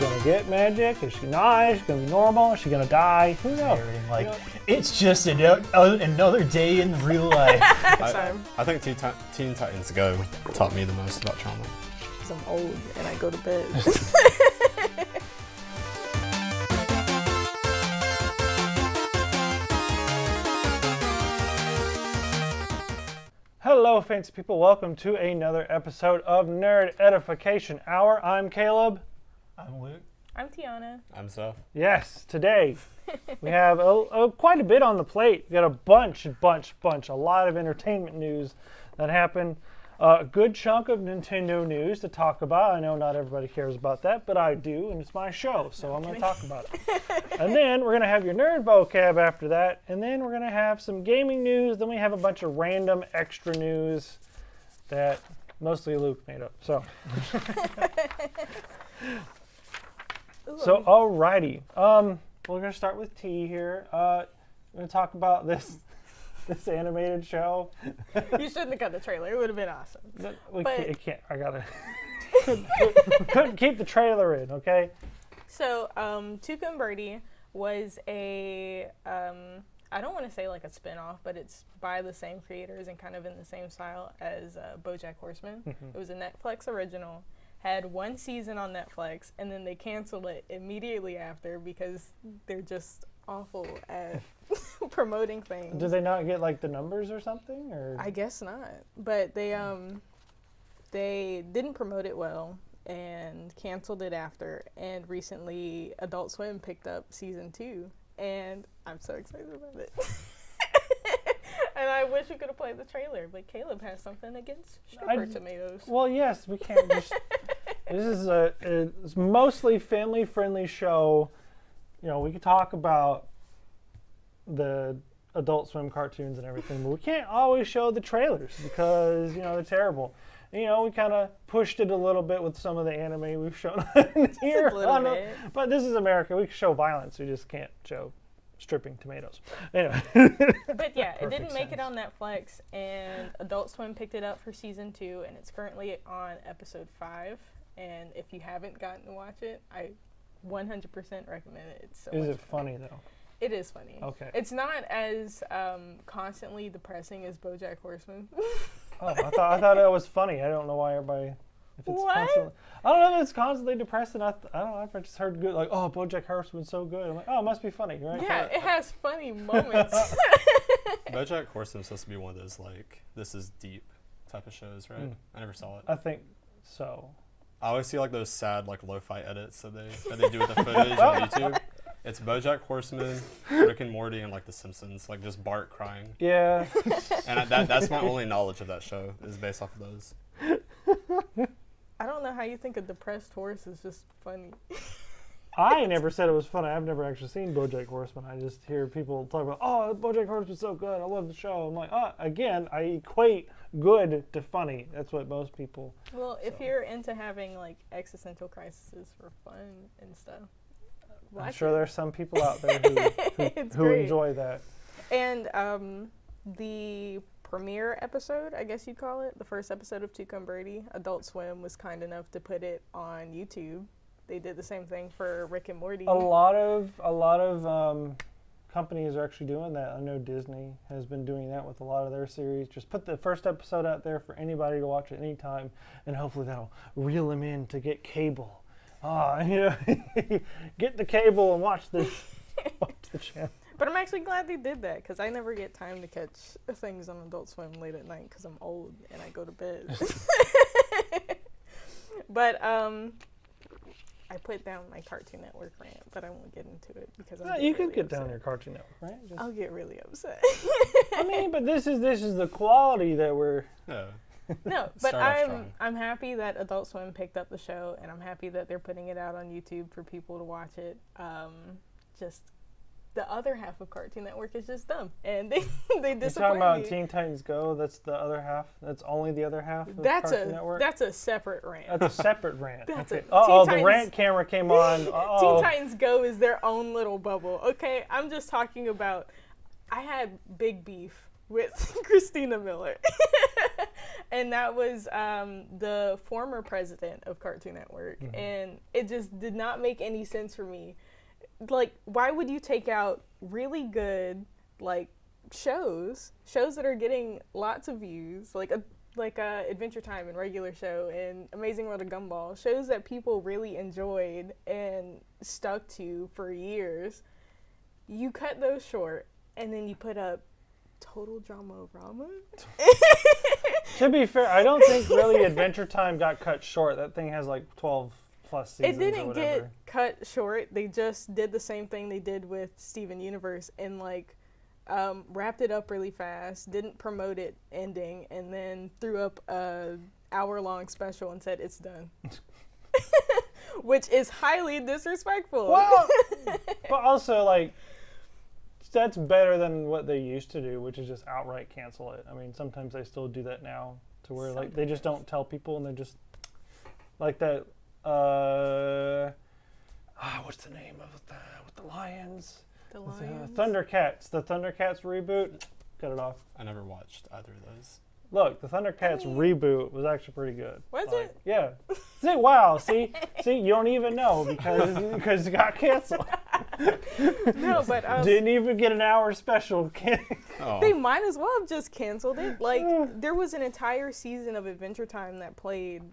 going to get magic? Is she not? Is she going to be normal? Is she going to die? Who knows? Like, it's just another day in real life. I think Teen Titans Go taught me the most about trauma. Because I'm old and I go to bed. Hello, fancy people. Welcome to another episode of Nerd Edification Hour. I'm Caleb. I'm Luke. I'm Tiana. I'm Seth. Yes, today we have quite a bit on the plate. We got a bunch, a lot of entertainment news that happened. A good chunk of Nintendo news to talk about. I know not everybody cares about that, but I do, and it's my show, so I'm going to talk about it. And then we're going to have your nerd vocab after that, and then we're going to have some gaming news. Then we have a bunch of random extra news that mostly Luke made up. So, alrighty. We're going to start with T here. We're going to talk about this animated show. You shouldn't have got the trailer. It would have been awesome. It can't. I gotta. Couldn't keep the trailer in. Okay. So, Tuca and Birdie was a I don't want to say like a spinoff, but it's by the same creators and kind of in the same style as BoJack Horseman. It was a Netflix original. Had one season on Netflix, and then they canceled it immediately after because they're just awful at promoting things. Did they not get like the numbers or something? Or I guess not. But they didn't promote it well and canceled it after. And recently, Adult Swim picked up season 2, and I'm so excited about it. And I wish we could have played the trailer, but Caleb has something against stripper tomatoes. Well, yes, we can't just. This is it's mostly family-friendly show. You know, we could talk about the Adult Swim cartoons and everything, but we can't always show the trailers because, they're terrible. And, we kind of pushed it a little bit with some of the anime we've shown here. But this is America. We can show violence. We just can't show stripping tomatoes. Anyway. But yeah, it didn't make it on Netflix, and Adult Swim picked it up for season 2, and it's currently on episode 5. And if you haven't gotten to watch it, I 100% recommend it. It's so Is much it funny though? It is funny. Okay. It's not as constantly depressing as BoJack Horseman. Oh, I thought it was funny. I don't know why everybody. If it's constantly, I don't know if it's constantly depressing. I don't know. I've just heard good, like, oh, BoJack Horseman's so good. I'm like, oh, it must be funny, right? Yeah, it has funny moments. BoJack Horseman's supposed to be one of those, like, this is deep type of shows, right? I never saw it. I think so. I always see, like, those sad, like, lo-fi edits that they do with the footage on YouTube. It's BoJack Horseman, Rick and Morty, and, like, The Simpsons. Like, just Bart crying. Yeah. And that's my only knowledge of that show, is based off of those. I don't know how you think a depressed horse is just funny. I never said it was funny. I've never actually seen BoJack Horseman. I just hear people talk about, oh, BoJack Horseman's so good. I love the show. I'm like, again, I equate good to funny. That's what most people. Well, if you're into having like existential crises for fun and stuff, I'm sure there's some people out there who enjoy that. And the premiere episode, I guess you'd call it, the first episode of Tuca and Birdie, Adult Swim was kind enough to put it on YouTube. They did the same thing for Rick and Morty. A lot of companies are actually doing that. I know Disney has been doing that with a lot of their series. Just put the first episode out there for anybody to watch at any time, and hopefully that'll reel them in to get cable. Get the cable and watch the channel. But I'm actually glad they did that because I never get time to catch things on Adult Swim late at night because I'm old and I go to bed. But I put down my Cartoon Network rant, but I won't get into it because you can get down your Cartoon Network rant. I'll get really upset. I mean, but this is the quality that we're. Yeah. No, but I'm happy that Adult Swim picked up the show, and I'm happy that they're putting it out on YouTube for people to watch it. Just the other half of Cartoon Network is just dumb, and they disappoint me. You're talking about Teen Titans Go? That's the other half? That's only the other half of Cartoon Network? That's a separate rant. That's a separate rant. Okay. The rant camera came on. Teen Titans Go is their own little bubble. Okay, I'm just talking about, I had big beef with Christina Miller. And that was the former president of Cartoon Network. Mm-hmm. And it just did not make any sense for me. Like, why would you take out really good, like, shows that are getting lots of views, like Adventure Time and Regular Show and Amazing World of Gumball, shows that people really enjoyed and stuck to for years. You cut those short, and then you put up Total Drama-Rama? To be fair, I don't think really Adventure Time got cut short. That thing has like 12 plus seasons. It didn't or whatever. get cut short. They just did the same thing they did with Steven Universe and like wrapped it up really fast, didn't promote it ending, and then threw up a hour-long special and said it's done. Which is highly disrespectful. Well, but also like that's better than what they used to do, which is just outright cancel it. I mean, sometimes they still do that now, to where like they just don't tell people and they're just like that. What's the name of with the lions? The Lions. Thundercats. The Thundercats reboot. Cut it off. I never watched either of those. Look, the Thundercats reboot was actually pretty good. Was Like, it? Yeah. See, wow. See, you don't even know because it got canceled. No, but Didn't even get an hour special. Oh. they might as well have just canceled it. Like, there was an entire season of Adventure Time that played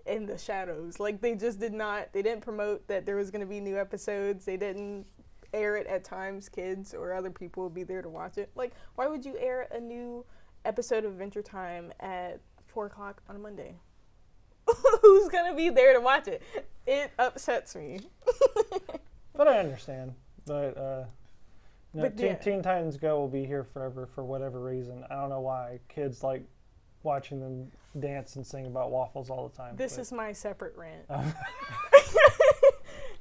in the shadows. Like, they just didn't promote that there was going to be new episodes. They didn't air it at times kids or other people would be there to watch it. Like, why would you air a new episode of Adventure Time at 4 o'clock on a Monday? Who's going to be there to watch it? It upsets me. But I understand. But, But yeah. Teen Titans Go will be here forever for whatever reason. I don't know why. Kids like watching them dance and sing about waffles all the time. This is my separate rant.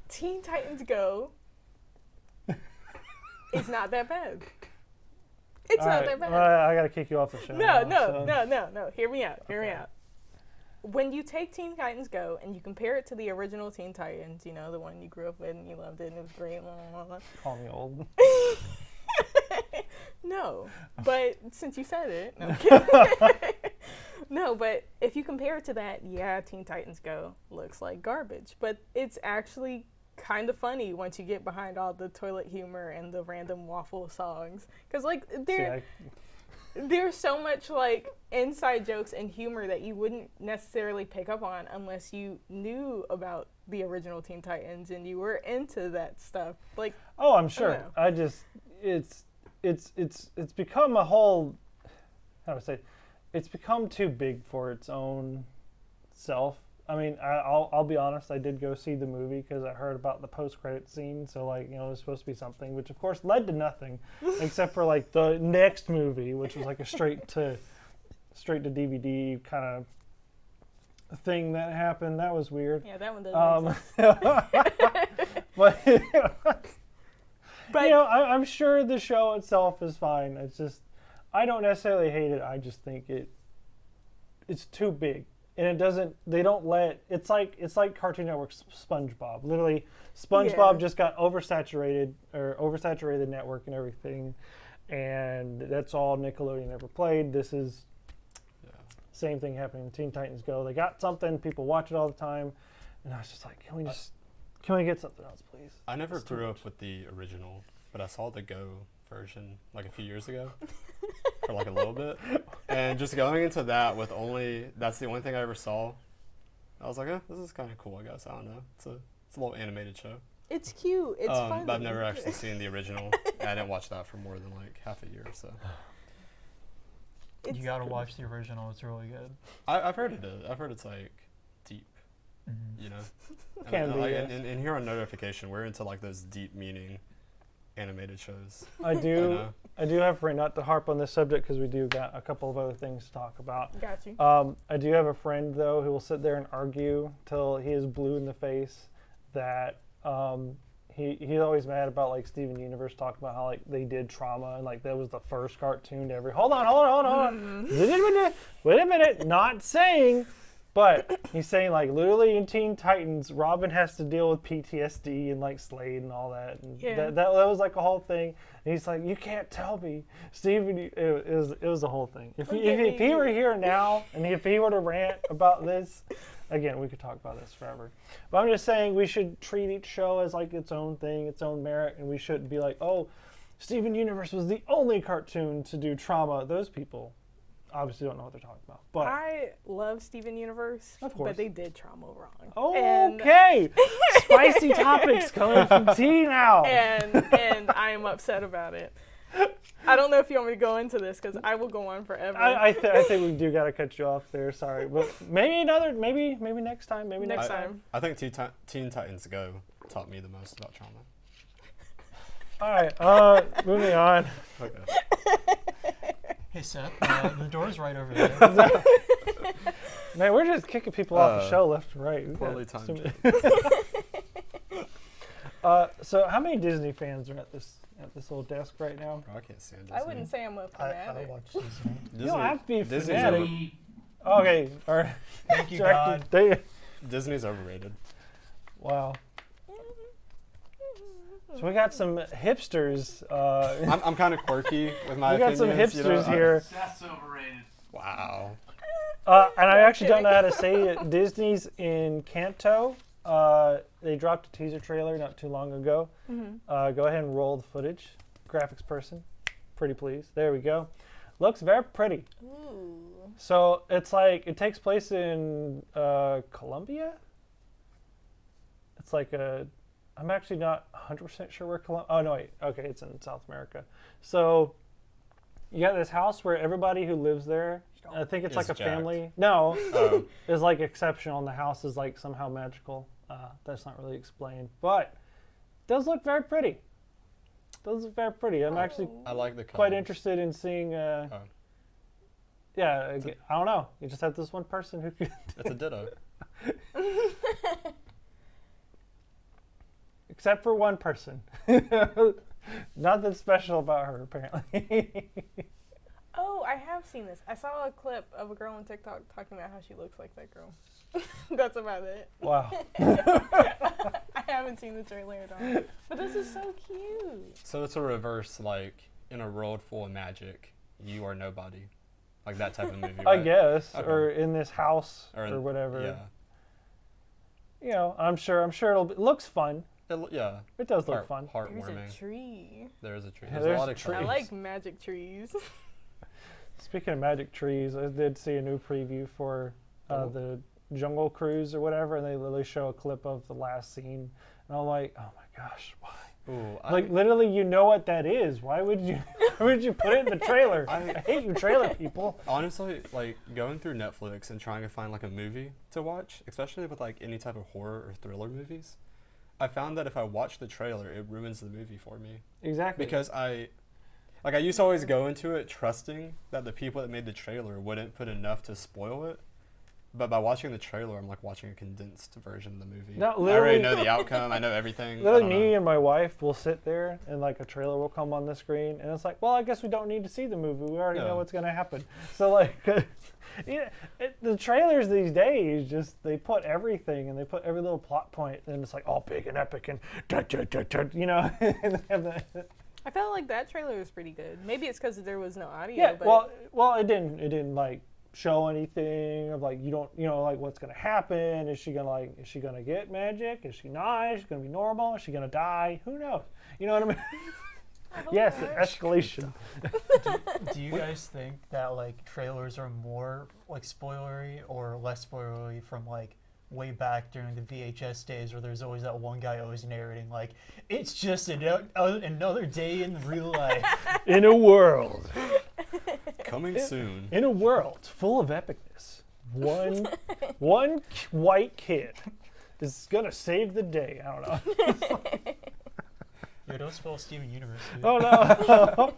Teen Titans Go is not that bad. It's all not right, that bad. I got to kick you off the show. No. Hear me out. Okay. When you take Teen Titans Go and you compare it to the original Teen Titans, you know, the one you grew up with and you loved it and it was great, Call me old. No, but since you said it, no, I'm kidding. No, but if you compare it to that, yeah, Teen Titans Go looks like garbage, but it's actually kind of funny once you get behind all the toilet humor and the random waffle songs, because like there's so much like inside jokes and humor that you wouldn't necessarily pick up on unless you knew about the original Teen Titans and you were into that stuff. Like, Oh, I'm sure. I just it's become a whole, how do I say, it's become too big for its own self. I mean, I'll be honest, I did go see the movie because I heard about the post-credit scene, so like, you know, it was supposed to be something, which of course led to nothing, except for like the next movie, which was like a straight to DVD kind of thing that happened. That was weird. yeah, that one doesn't make sense. But you know, I'm sure the show itself is fine. It's just, I don't necessarily hate it. I just think it's too big. And it doesn't, they don't let, it's like Cartoon Network's SpongeBob. Literally, SpongeBob just got oversaturated network and everything. And that's all Nickelodeon ever played. This is same thing happening in Teen Titans Go. They got something, people watch it all the time. And I was just like, can we get something else, please? I never grew up with the original, but I saw the Go version like a few years ago for like a little bit. And just going into that with that's the only thing I ever saw. I was like, this is kind of cool, I guess. I don't know. It's a little animated show. It's cute. It's fun. But I've never actually seen the original. And I didn't watch that for more than like half a year, so. You gotta watch the original. It's really good. I've heard it is. I've heard it's like deep, you know. Can be, yeah. And here on Notification, we're into like those deep meaning animated shows. I do have a friend, not to harp on this subject because we do got a couple of other things to talk about. Got you. I do have a friend though who will sit there and argue till he is blue in the face that he's always mad about like Steven Universe talking about how like they did Trauma and like that was the first cartoon to ever. Hold on. Wait a minute. Not saying But he's saying, like, literally in Teen Titans, Robin has to deal with PTSD and, like, Slade and all that. And Yeah. that was, like, a whole thing. And he's like, you can't tell me. Steven, it was a whole thing. If he were here now, and if he were to rant about this, again, we could talk about this forever. But I'm just saying we should treat each show as, like, its own thing, its own merit, and we shouldn't be like, oh, Steven Universe was the only cartoon to do trauma. Those people obviously don't know what they're talking about. But I love Steven Universe, Of course. but they did trauma wrong. And- okay, spicy topics coming from T now. and I am upset about it. I don't know if you want me to go into this because I will go on forever. I think we do gotta cut you off there. Sorry, but maybe next time. Maybe next time. I think Teen Titans Go taught me the most about trauma. All right, moving on. Okay. Hey Seth, the door's right over there. Man, we're just kicking people off the show left and right. Poorly timed. So how many Disney fans are at this little desk right now? Bro, I can't stand Disney. I wouldn't say I'm a I fanatic. watch Disney. You don't have to be a Disney's fanatic. Okay, all right. Thank you, God. Disney's overrated. Wow. So we got some hipsters. I'm kind of quirky with my We got opinions. some hipsters here. That's overrated. Wow. And I actually don't know how to say it. Disney's in Kanto. They dropped a teaser trailer not too long ago. Go ahead and roll the footage. Graphics person. Pretty please. There we go. Looks very pretty. Ooh. So it's like, it takes place in Colombia? It's like I'm actually not 100% sure where Colombia... Oh, no, wait. Okay, it's in South America. So you got this house where everybody who lives there, I think it's Is like a jacked. family. No, Oh. is like exceptional, and the house is like somehow magical. That's not really explained. But it does look very pretty. Does look very pretty. I'm actually I like the colors. quite interested in seeing... Yeah, It's I don't know. You just have this one person who could... It's a ditto. Except for one person. Nothing special about her, apparently. Oh, I have seen this. I saw a clip of a girl on TikTok talking about how she looks like that girl. That's about it. Wow. I haven't seen the trailer at all. But this is so cute. So it's a reverse, like, in a world full of magic, you are nobody. Like that type of movie, I right? guess. Okay. Or in this house or whatever. You know, I'm sure it looks fun. Yeah. It does look fun. There's Heartwarming. a tree. There is a tree. Yeah, There's a there's lot a of tree. I trees. like magic trees. Speaking of magic trees, I did see a new preview for the Jungle Cruise or whatever, and they literally show a clip of the last scene. And I'm like, oh my gosh, why? Ooh, Like, literally, you know what that is. Why would you put it in the trailer? I hate you trailer people. honestly, like, going through Netflix and trying to find, like, a movie to watch, especially with, like, any type of horror or thriller movies, I found that if I watch the trailer, it ruins the movie for me. Exactly. Because I used to always go into it trusting that the people that made the trailer wouldn't put enough to spoil it. But by watching the trailer, I'm like watching a condensed version of the movie. No, I already literally- know the outcome. I know everything. I Literally, don't me know. and my wife will sit there, and like a trailer will come on the screen, and it's like, well, I guess we don't need to see the movie. We already Yeah. know what's going to happen. So like, yeah, the trailers these days they put everything, and they put every little plot point, and it's like all big and epic and you know. And they have the- I felt like that trailer was pretty good. Maybe it's because there was no audio. yeah, but well, it didn't like show anything of like, you don't, you know, like what's gonna happen. Is she gonna get magic? Is she not? Is she gonna be normal? Is she gonna die? Who knows? You know what I mean? I hope Yes, not. escalation. Do you guys think that like trailers are more like spoilery or less spoilery from like way back during the VHS days where there's always that one guy always narrating like it's just another day in real life? In a world Coming soon. In a world full of epicness, one white kid is gonna save the day. I don't know. Yo, don't spoil Steven Universe, dude. Oh no.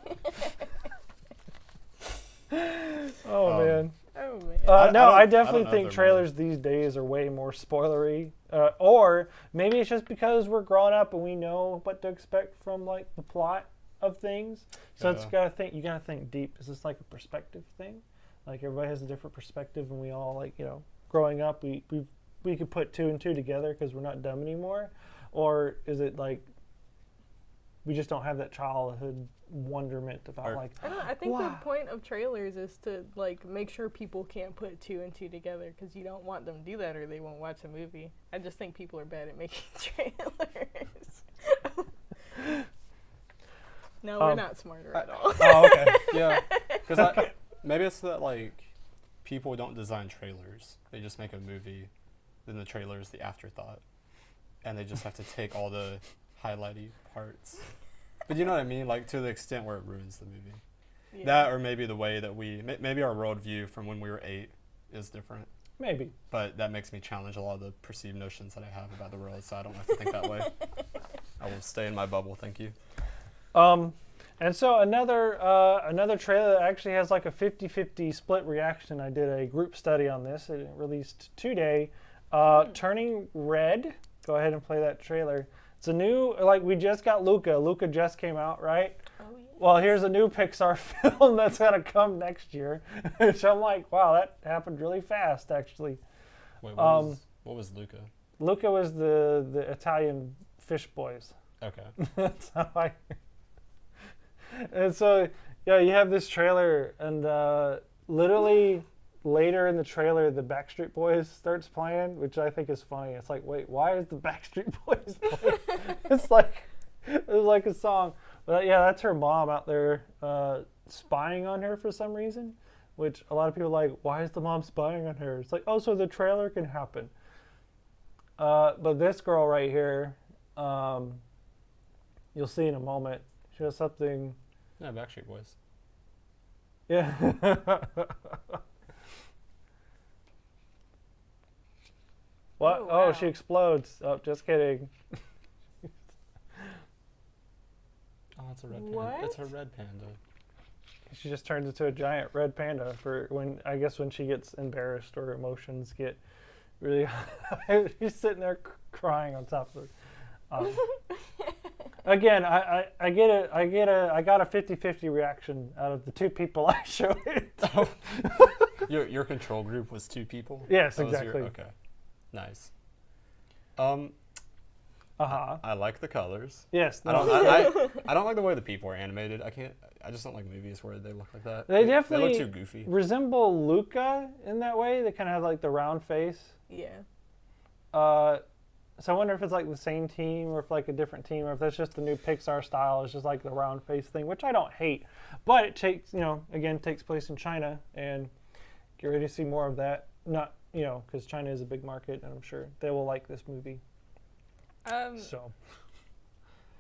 Oh man. Oh, man. No, I I don't definitely know if think they're trailers these days are way more spoilery. Or maybe it's just because we're grown up and we know what to expect from like the plot of things. So you gotta think deep. Is this like a perspective thing? Like everybody has a different perspective, and we all like, you know, growing up, we could put two and two together because we're not dumb anymore, or is it like we just don't have that childhood wonderment about like? I don't know, I think wow. the point of trailers is to like make sure people can't put two and two together because you don't want them to do that or they won't watch a movie. I just think people are bad at making trailers. No, we're not smarter at all. Oh, okay. Yeah. Because maybe it's that, like, people don't design trailers. They just make a movie, then the trailer is the afterthought. And they just have to take all the highlighty parts. But you know what I mean? Like, to the extent where it ruins the movie. Yeah. That, or maybe the way that maybe our worldview from when we were 8 is different. Maybe. But that makes me challenge a lot of the perceived notions that I have about the world, so I don't have to think that way. I will stay in my bubble, thank you. And so another trailer that actually has like a 50-50 split reaction. I did a group study on this. It released today. Turning Red. Go ahead and play that trailer. It's a new, like we just got Luca. Luca just came out, right? Oh, yeah. Well, here's a new Pixar film that's going to come next year. Which I'm like, wow, that happened really fast, actually. Wait, what was Luca? Luca was the Italian Fish Boys. Okay. That's how I... And so, yeah, you have this trailer, and literally later in the trailer, the Backstreet Boys starts playing, which I think is funny. It's like, wait, why is the Backstreet Boys playing? It's like a song. But yeah, that's her mom out there spying on her for some reason, which a lot of people are like, why is the mom spying on her? It's like, oh, so the trailer can happen. But this girl right here, you'll see in a moment, she has something. Yeah, Backstreet Boys. Yeah. What? Oh, Oh, wow. she explodes. Oh, just kidding. Oh, it's a red panda. What? It's a red panda. She just turns into a giant red panda for when she gets embarrassed or emotions get really high. She's sitting there crying on top of her. Again, I get it. I got a 50-50 reaction out of the two people I showed it. Your control group was 2 people? Yes, That was exactly. okay. Nice. I like the colors. Yes. I don't like the way the people are animated. I just don't like movies where they look like that. They definitely look too goofy. resemble Luca in that way. They kind of have like the round face. Yeah. So I wonder if it's like the same team or if like a different team or if that's just the new Pixar style. It's just like the round face thing, which I don't hate. But it takes, takes place in China and get ready to see more of that. Not, because China is a big market and I'm sure they will like this movie. So.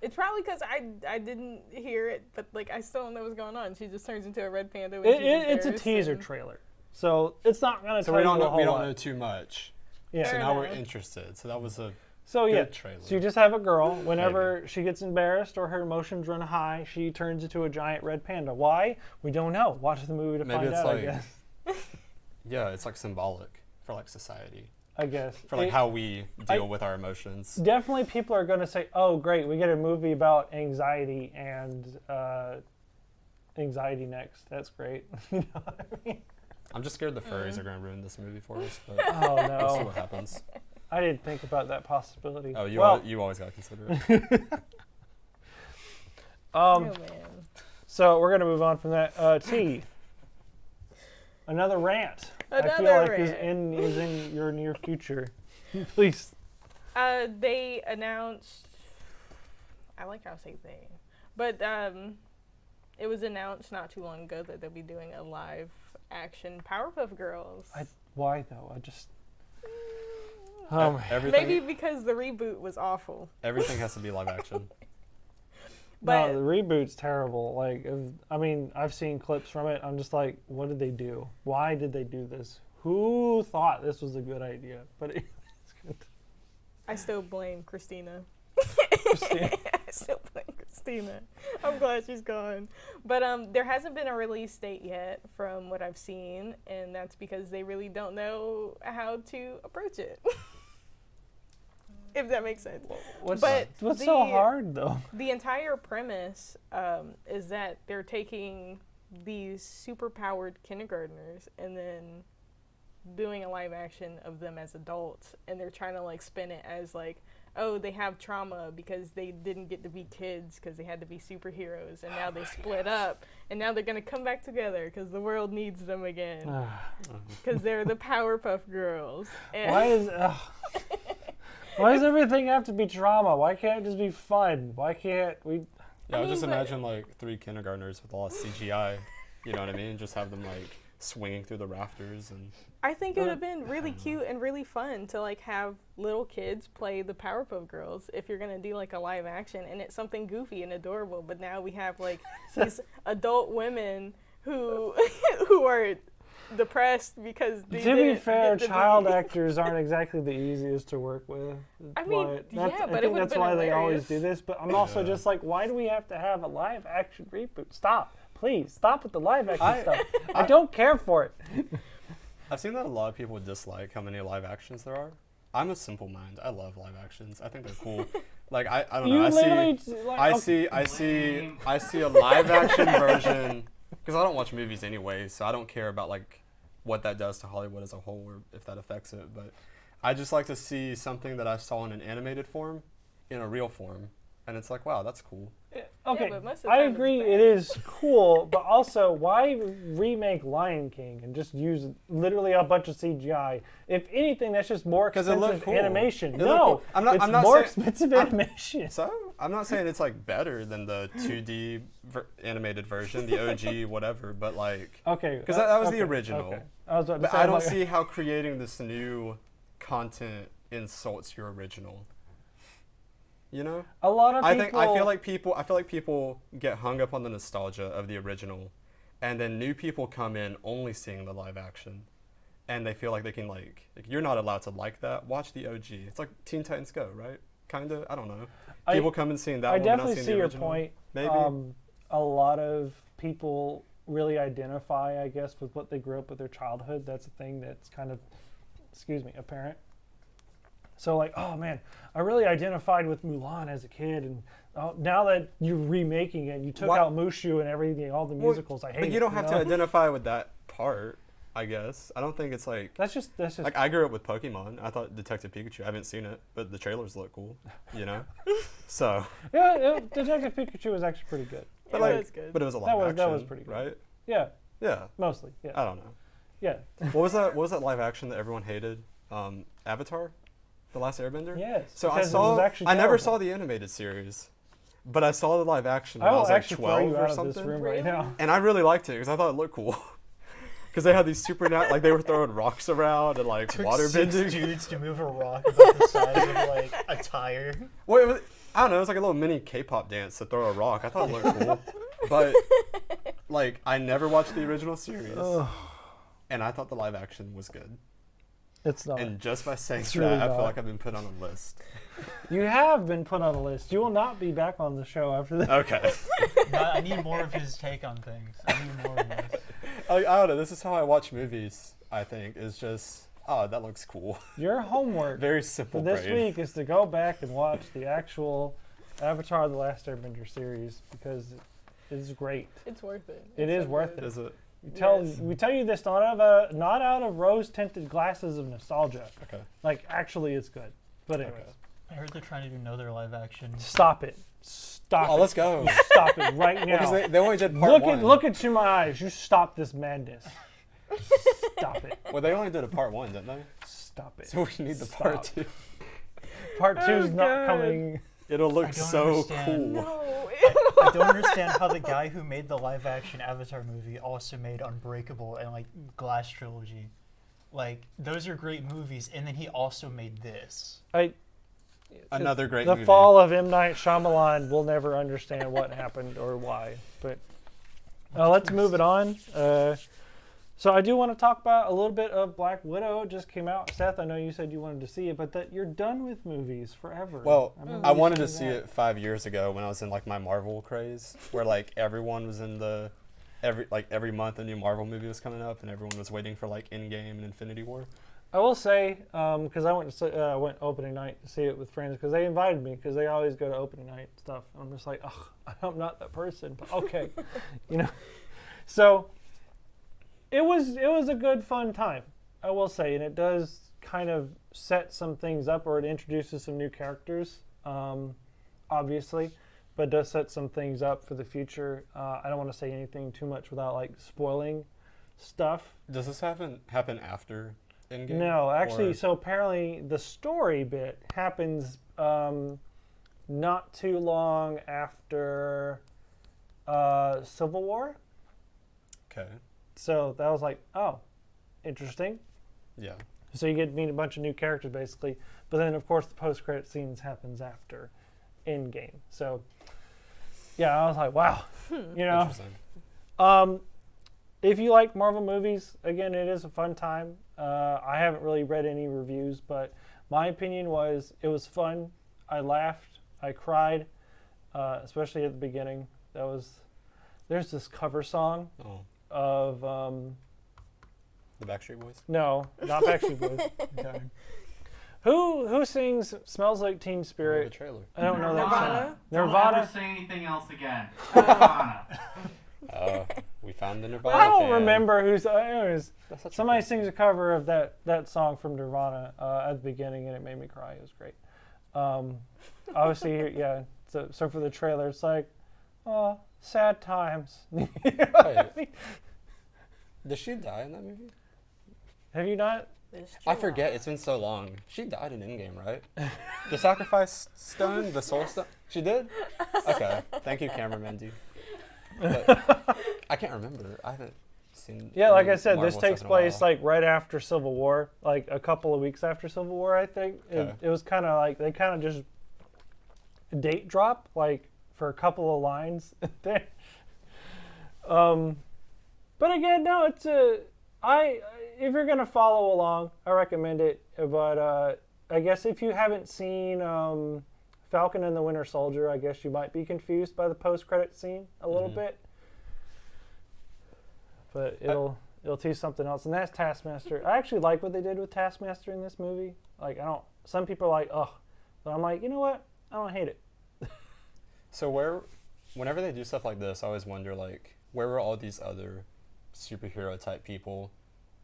It's probably because I didn't hear it, but like I still don't know what's going on. She just turns into a red panda. When It's a teaser trailer. So it's not going to tell So we you don't a whole lot. know too much. Yeah. So Fair now we're enough. interested. So that was a So good yeah, trailer. so you just have a girl. Whenever she gets embarrassed or her emotions run high, she turns into a giant red panda. Why? We don't know. Watch the movie to Maybe find it's out. like- I guess. Yeah, it's like symbolic for like society. I guess. For like how we deal with our emotions. Definitely, people are going to say, "Oh, great, we get a movie about anxiety and anxiety next. That's great." You know what I mean? I'm just scared the furries are going to ruin this movie for us. But Oh we'll see no, what happens. I didn't think about that possibility. Oh, you always got to consider it. Oh man. So we're going to move on from that. T. Another rant. I feel Another like rant. is in your near future. Please. They announced. I like how I say they, but it was announced not too long ago that they'll be doing a live action Powerpuff Girls. Why though? I just. Everything, Maybe because the reboot was awful. everything has to be live action. But No, the reboot's terrible. Like, I've seen clips from it. I'm just like, what did they do? Why did they do this? Who thought this was a good idea? But it's good. I still blame Christina. Christina. I still blame Christina. I'm glad she's gone. But there hasn't been a release date yet from what I've seen, and that's because they really don't know how to approach it. If that makes sense. What's But so hard though? The entire premise is that they're taking these super-powered kindergartners and then doing a live action of them as adults, and they're trying to like spin it as like, oh, they have trauma because they didn't get to be kids because they had to be superheroes, and now they split up, and now they're gonna come back together because the world needs them again because they're the Powerpuff Girls. And why does everything have to be trauma? Why can't it just be fun? Why can't we? Yeah, I mean, just but- imagine like 3 kindergartners with a lot of CGI. You know what I mean? Just have them like swinging through the rafters and. I think it would have been really cute and really fun to like have little kids play the Powerpuff Girls if you're gonna do like a live action, and it's something goofy and adorable. But now we have like these adult women who who are depressed because they To be didn't fair, get to child be- actors aren't exactly the easiest to work with. I mean, That's- yeah, I but it think would've that's been why they always hilarious. do this. But I'm also Yeah. just like, why do we have to have a live action reboot? Stop, please, stop with the live action stuff. I don't care for it. I've seen that a lot of people dislike how many live actions there are. I'm a simple mind. I love live actions. I think they're cool. Like I don't know. You I literally see. like, I okay. see a live action version because I don't watch movies anyway, so I don't care about like what that does to Hollywood as a whole or if that affects it. But I just like to see something that I saw in an animated form in a real form, and it's like, wow, that's cool. Okay, but most of the I time it's agree bad. it is cool, but also why remake Lion King and just use literally a bunch of CGI? If anything, that's just more 'Cause it looked expensive cool. animation. It looked No, cool. I'm not- it's I'm not more saying- expensive animation. So I'm not saying it's like better than the 2D animated version, the OG, whatever, but like. Okay, Because that was the okay, original. okay. I was about to But say, I I'm don't like- see how creating this new content insults your original. You know? a lot of I people. feel like people get hung up on the nostalgia of the original, and then new people come in only seeing the live action, and they feel like they can like you're not allowed to like that. Watch the OG. It's like Teen Titans Go, right? Kinda. I don't know. People come in seeing that. I one, but not definitely seeing see the your original. point. Maybe. A lot of people really identify, I guess, with what they grew up with their childhood. That's a thing that's kind of, apparent. So like, oh man, I really identified with Mulan as a kid, and now that you're remaking it, you took What? out Mushu and everything, all the musicals. I hate But it. you don't have to know? identify with that part. I guess I don't think it's like. That's just Like I grew up with Pokemon. I thought Detective Pikachu. I haven't seen it, but the trailers look cool. You know. So. yeah. Detective Pikachu was actually pretty good. But It like, was good. but it was a live That was- action. that was pretty good. Right. Yeah, Yeah. mostly. Yeah, I don't know. yeah. What was that? What was that live action that everyone hated? Avatar, The Last Airbender. Yes. So I because it was saw. actually I never terrible. saw the animated series, but I saw the live action when I I will was like actually throw 12 you or out of something. this room Really? right now. And I really liked it because I thought it looked cool. Because they had these like they were throwing rocks around and like Took water 6 bending. dudes to move a rock about the size of like a tire. Well, it was, I don't know. It was like a little mini K-pop dance to throw a rock. I thought it looked cool, but like I never watched the original series, and I thought the live action was good. It's not. And just by saying It's that, really I feel not. like I've been put on a list. You have been put on a list. You will not be back on the show after this. Okay. I need more of his take on things. I need more of this. I don't know. This is how I watch movies. I think is just that looks cool. Your homework Very for simple. this brain. week is to go back and watch the actual Avatar: The Last Airbender series because it is great. It's worth it. It It's is so worth good. Is it? Yes. We tell you this not out of rose-tinted glasses of nostalgia. Okay. Like actually, it's good. But anyways, Okay. I heard they're trying to do another live action. stop it. Stop Oh, it. let's go. Stop it right now. Because they only did part one. Look into my eyes. You stop this madness. Stop it. Well, they only did a part one, didn't they? Stop it. So we need the part Stop. two. Part two is Oh, not God. coming. It'll I look don't so understand. cool. No. I don't understand how the guy who made the live action Avatar movie also made Unbreakable and like Glass Trilogy. Like those are great movies, and then he also made this. Another great The movie. fall of M. Night Shyamalan, we'll never understand what happened or why. But let's move it on. So I do want to talk about a little bit of Black Widow. It just came out. Seth, I know you said you wanted to see it, but that you're done with movies forever. Well, remember I you wanted to saying see that. it 5 years ago when I was in like my Marvel craze, where like everyone was in the every month a new Marvel movie was coming up, and everyone was waiting for like Endgame and Infinity War. I will say, because I went opening night to see it with friends because they invited me because they always go to opening night stuff. And I'm just like, ugh, I'm not that person, but okay, you know. So it was a good fun time. I will say, and it does kind of set some things up, or it introduces some new characters, obviously, but it does set some things up for the future. I don't want to say anything too much without like spoiling stuff. Does this happen after Endgame? No, actually, Or- so apparently the story bit happens not too long after Civil War. Okay. So that was like, oh, interesting. Yeah. So you get to meet a bunch of new characters basically, but then of course the post-credit scenes happens after Endgame. So yeah, I was like, wow, you know. Interesting. If you like Marvel movies, again, it is a fun time. I haven't really read any reviews, but my opinion was it was fun. I laughed, I cried, especially at the beginning. There's this cover song Oh, of the Backstreet Boys. no, not Backstreet Boys. Okay. Who sings "Smells Like Teen Oh, the Spirit"? trailer. I don't know that song. Nirvana? Don't Nirvana? ever say anything else again. Nirvana. We found the Nirvana I don't fan. remember who's. Anyways, That's such a somebody good- sings a cover of that song from Nirvana at the beginning, and it made me cry. It was great. Obviously, yeah. So for the trailer, it's like, oh, sad times. Wait, did she die in that movie? Have you not? It's I true. forget. It's been so long. She died in Endgame, right? The sacrifice stone, the soul stone. She did. Okay. Thank you, camera Mendy. But I can't remember. I haven't seen. Yeah, like any I said, this Marvel takes stuff in a while. place like right after Civil War, like a couple of weeks after Civil War, I think. Okay. It was kind of like they kind of just date drop like for a couple of lines there. But again, no, it's if you're gonna follow along, I recommend it. But I guess if you haven't seen Falcon and the Winter Soldier, I guess you might be confused by the post-credit scene a little Mhm. bit. But it'll teach something else, and that's Taskmaster. I actually like what they did with Taskmaster in this movie. Like some people are like, ugh, but I'm like, you know what? I don't hate it. So whenever they do stuff like this, I always wonder like, where were all these other superhero type people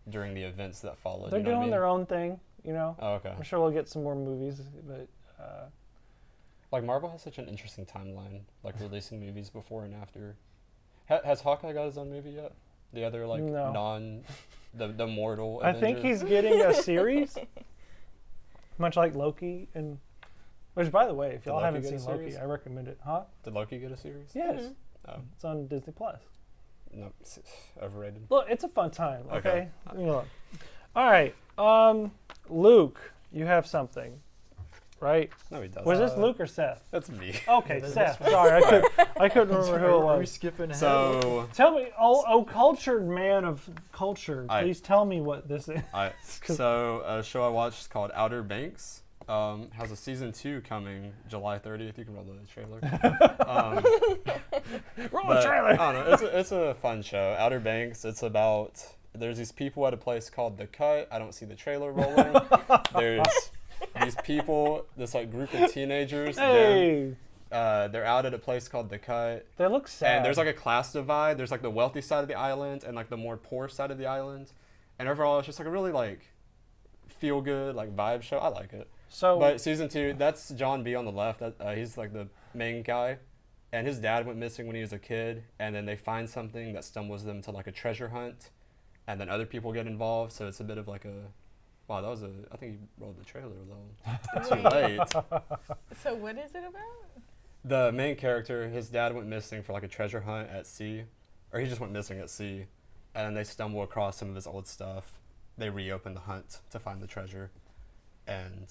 during the events that followed? They're you know what I doing mean? their own thing, you know. Oh, okay. I'm sure we'll get some more movies, but Like Marvel has such an interesting timeline, like releasing movies before and after. Has Hawkeye got his own movie yet? The other like No. the mortal. I think Avenger? he's getting a series, much like Loki, and which, by the way, if Did y'all Loki haven't get a seen Loki, series? I recommend it. Huh? Did Loki get a series? Yes, Mhm. Oh, it's on Disney Plus. no, overrated. Look, it's a fun time. Okay. Okay. You know. All right. Luke, you have something, right? No, he doesn't. Was this Luke or Seth? That's me. Okay, that's Seth. fine. Sorry, I couldn't remember who it Are we was. skipping ahead? So Tell me, oh, cultured man of culture, please tell me what this is. a show I watched is called Outer Banks. Has a season 2 coming July 30th. You can roll the trailer. Roll But, the trailer. I don't know. It's a fun show. Outer Banks. It's about there's these people at a place called The Cut. I don't see the trailer rolling. There's these people, this like group of teenagers. Hey, They're out at a place called The Cut. they look sad. And there's like a class divide. There's like the wealthy side of the island and like the more poor side of the island. And overall, it's just like a really like feel good like vibe show. I like it. so But season 2, that's John B on the left. He's like the main guy, and his dad went missing when he was a kid. And then they find something that stumbles them to like a treasure hunt, and then other people get involved. So it's a bit of like a wow. That was I think you rolled the trailer though. Too late. So what is it about? The main character, his dad went missing for like a treasure hunt at sea, or he just went missing at sea, and then they stumble across some of his old stuff. They reopen the hunt to find the treasure, and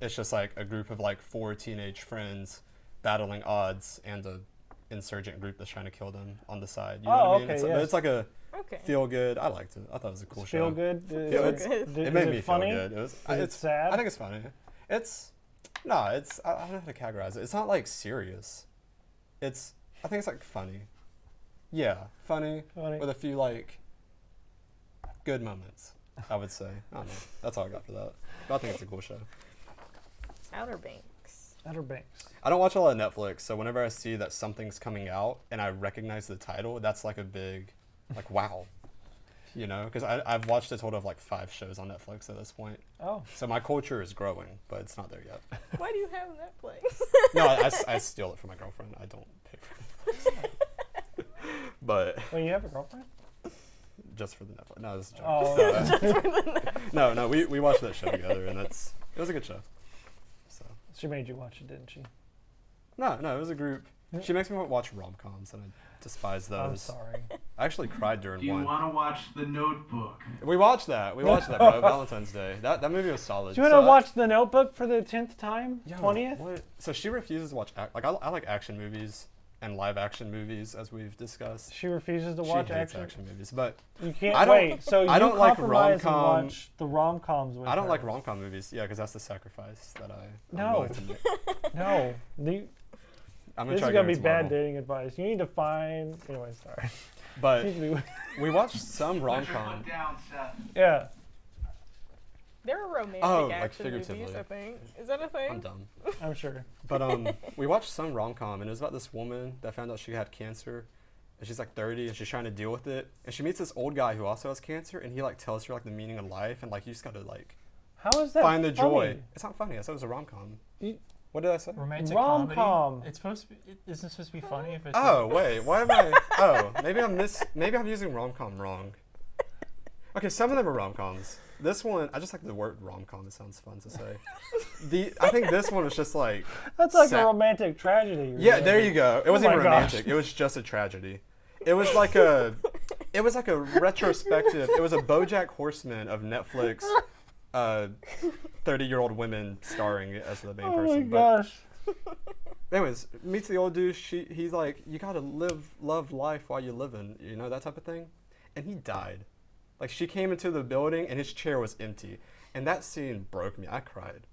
it's just like a group of like 4 teenage friends battling odds and a insurgent group that's trying to kill them on the side. You know what I mean? okay, It's, yes. it's like a Okay. feel good. I liked it. I thought it was a cool show. feel good. Feel Is good. it It made me funny? feel good. It was. Is it sad? I think it's funny. It's no. It's I don't know how to categorize it. It's not like serious. I think it's like funny. Yeah, funny Funny. with a few like good moments. I would say. I don't know. That's all I got for that. But I think it's a cool show. Outer Banks. Outer Banks. I don't watch a lot of Netflix, so whenever I see that something's coming out and I recognize the title, that's like a big, like wow. you know, because I've watched a total of like 5 shows on Netflix at this point. Oh. So my culture is growing, but it's not there yet. Why do you have Netflix? No, I steal it from my girlfriend. I don't pay for Netflix. But Well, you have a girlfriend? just for the Netflix. No, this is a joke. Oh. No, we watched that show together, and it was a good show. So She made you watch it, didn't she? no, it was a group. She makes me watch rom-coms, and I despise those. I'm sorry. I actually cried during Do you one. want to watch The Notebook? We watched that, bro. Valentine's Day. That movie was solid. Do you want to watch The Notebook for the 10th time? Yo, 20th? what? So she refuses to watch. I like action movies and live action movies, as we've discussed. She refuses to She watch hates action. movies, but You can't I don't- wait. So you I don't like compromise and rom-com. watch the rom-coms with I don't her. like rom-com movies. Yeah, because that's the sacrifice that I'm No. willing to make. No. I'm This is try going to get be into bad Marvel. dating advice. You need to find... Anyway, sorry. But Seems to be- we watched some Put your rom-com. foot down, Seth. yeah. There are romantic Oh, like action movies, figuratively. I think. Is that a thing? I'm dumb. I'm sure. But we watched some rom-com, and it was about this woman that found out she had cancer, and she's like 30, and she's trying to deal with it, and she meets this old guy who also has cancer, and he like tells her like the meaning of life, and like you just gotta like How is that find the joy. funny? It's not funny. I said it was a rom-com. You- What did I say? Romantic Rom-com. comedy. It's supposed to be. Isn't it supposed to be funny if it's? Oh wait, why am I? Oh, maybe I'm using rom-com wrong. Okay, some of them are rom-coms. This one, I just like the word rom-com. It sounds fun to say. I think this one was just like. That's like sad. a romantic tragedy. Yeah, really. there you go. It wasn't my even romantic. It was just a tragedy. It was like a retrospective. It was a BoJack Horseman of Netflix, 30-year-old women starring as the main Oh person. my gosh. Anyways, meets the old dude. He's like, you gotta love life while you're living, you know, that type of thing. And he died. Like, she came into the building and his chair was empty. And that scene broke me. I cried.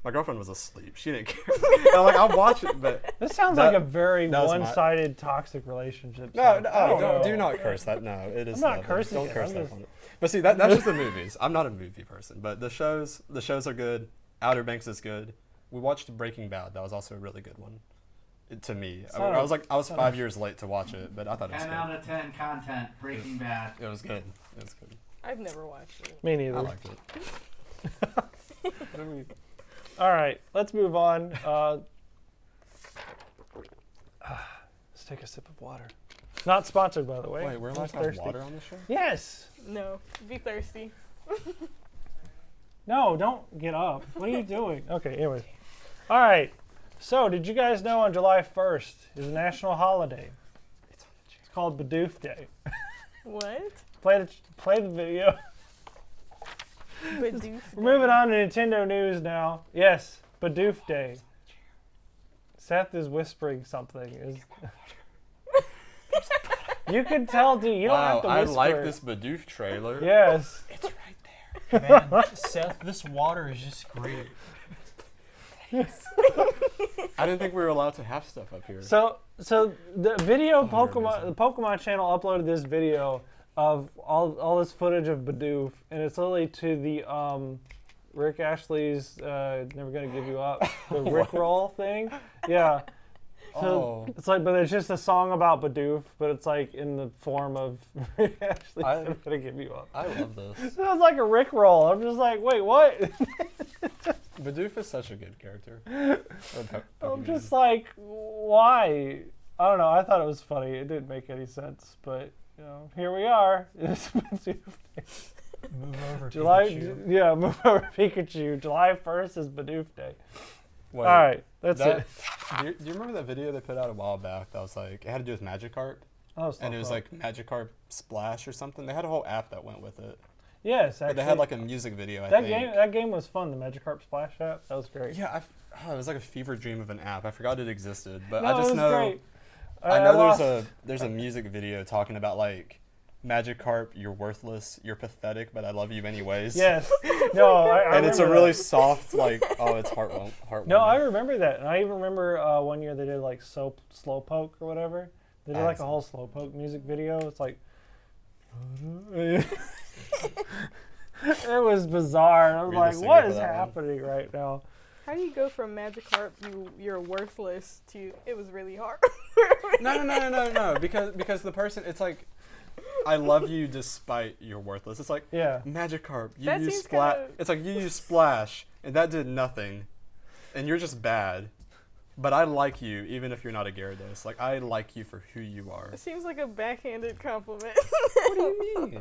My girlfriend was asleep. She didn't care. And I'm like, I'll watch it, but This sounds That- like a very that was my- one-sided toxic relationship. no, I don't do know. not curse that. No, it is. I'm not lovely. cursing Don't it, curse I'm that just- on it. But see, that's just the movies. I'm not a movie person, but the shows are good. Outer Banks is good. We watched Breaking Bad. That was also a really good one. To me, I was 5 years late to watch it, but I thought it was 10 good. out of 10 content, Breaking Bad. It was good. It was good. I've never watched it. Me neither. I liked it. All right, let's move on. Let's take a sip of water. Not sponsored, by the way. Wait, we're I'm allowed just to have thirsty. water on the show? Yes. No, be thirsty. No, don't get up. What are you doing? Okay, anyways. All right. So, did you guys know on July 1st is a national holiday? It's called Bidoof Day. What? Play the video. Bidoof. We're moving on to Nintendo news now. Yes, Bidoof Day. Seth is whispering something. You can tell, dude. You don't have to I whisper. like this Bidoof trailer. Yes. It's right there. Man, Seth, this water is just great. I didn't think we were allowed to have stuff up here. So the video Oh, you're Pokemon, amazing. the Pokemon channel uploaded this video of all this footage of Bidoof, and it's literally to the Rick Ashley's "Never Gonna Give You Up" the Rick Roll thing. Yeah. So Oh. it's like, but it's just a song about Bidoof, but it's like in the form of Rick Ashley's "Never Gonna Give You Up." I love this. So it's like a Rick Roll. I'm just like, wait, what? Bidoof is such a good character. I'm just like, why? I don't know. I thought it was funny. It didn't make any sense, but you know, here we are. It's Bidoof Day. Move over, July, Pikachu. yeah, move over Pikachu. July 1st is Bidoof Day. Wait, All right, that's that, it. do you remember that video they put out a while back that was like, it had to do with Magikarp? Oh, And it was like Magikarp Splash or something. They had a whole app that went with it. yes, But actually, they had like a music video, I that think. game was fun. The Magikarp Splash app, that was great. Yeah, it was like a fever dream of an app. I forgot it existed, but No, I it just was know great. I know lost- there's a music video talking about like Magikarp, you're worthless, you're pathetic, but I love you anyways. Yes. No, I And it's a remember really that. soft like it's heartwarming. No, I remember that, and I even remember one year they did like Slowpoke or whatever. They did like a whole Slowpoke music video. It's like. It was bizarre. I was Were you the like, singer what for is that one? happening right now? How do you go from Magikarp, you're worthless, to it was really hard? No, because the person, it's like I love you despite you're worthless. It's like, Yeah. Magikarp, you That use seems Splash. kinda- It's like, you use Splash, and that did nothing. And you're just bad. But I like you, even if you're not a Gyarados. Like, I like you for who you are. It seems like a backhanded compliment. What do you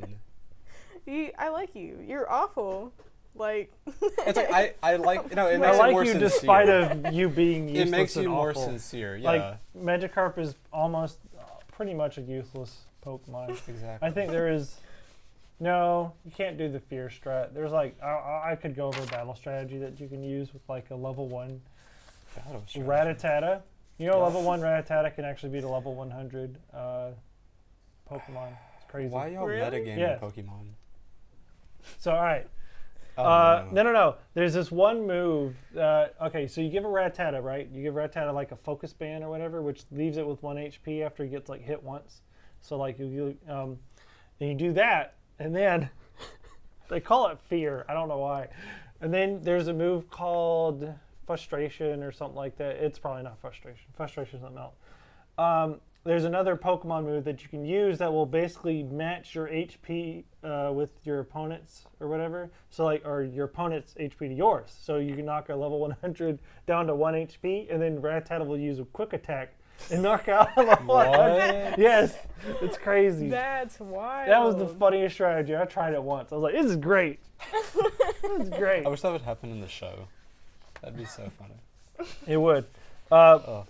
mean? I like you. You're awful. Like. It's like, I like, it I makes it like more you sincere. despite of you being useless It makes you and more awful. sincere, yeah. Like, Magikarp is almost pretty much a useless Pokemon. exactly. I think there is... No, you can't do the fear strat. There's like... I could go over a battle strategy that you can use with like a level 1 Battle strategy. Rattata. You know, Yeah. level 1 Rattata can actually beat a level 100 Pokemon. It's crazy. Why y'all Really? metagaming Yeah. Pokemon? So, alright. Oh, No. There's this one move. Okay, so you give a Rattata, right? You give Rattata like a focus band or whatever, which leaves it with 1 HP after it gets like hit once. So like and you do that, and then they call it fear. I don't know why. And then there's a move called frustration or something like that. It's probably not frustration. Frustration is something else. There's another Pokemon move that you can use that will basically match your HP with your opponent's or whatever. So like, or your opponent's HP to yours. So you can knock a level 100 down to 1 HP, and then Rattata will use a quick attack and knock out a level 100. Yes, it's crazy. That's wild. That was the funniest strategy. I tried it once. I was like, this is great. This is great. I wish that would happen in the show. That'd be so funny. It would.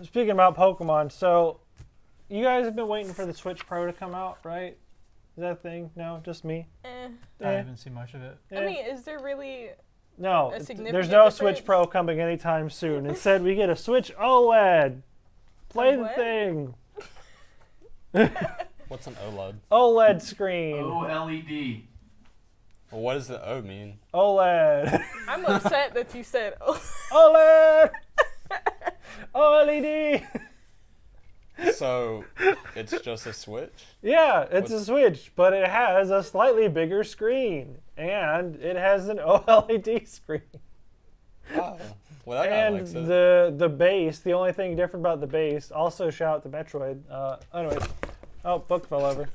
Speaking about Pokemon, so you guys have been waiting for the Switch Pro to come out, right? Is that a thing? No, just me? I Eh. haven't seen much of it. I mean, is there really? No, a significant there's no difference? Switch Pro coming anytime soon. Instead, we get a Switch OLED. Play the what? thing. What's an OLED? OLED screen. OLED. Well, what does the O mean? OLED. I'm upset that you said. Oh, OLED. OLED. So, it's just a Switch? Yeah, it's a What's- Switch, but it has a slightly bigger screen, and it has an OLED screen. Oh. Well, that guy And likes it. the base, the only thing different about the base, also shout out to Metroid. Anyways, oh, book fell over.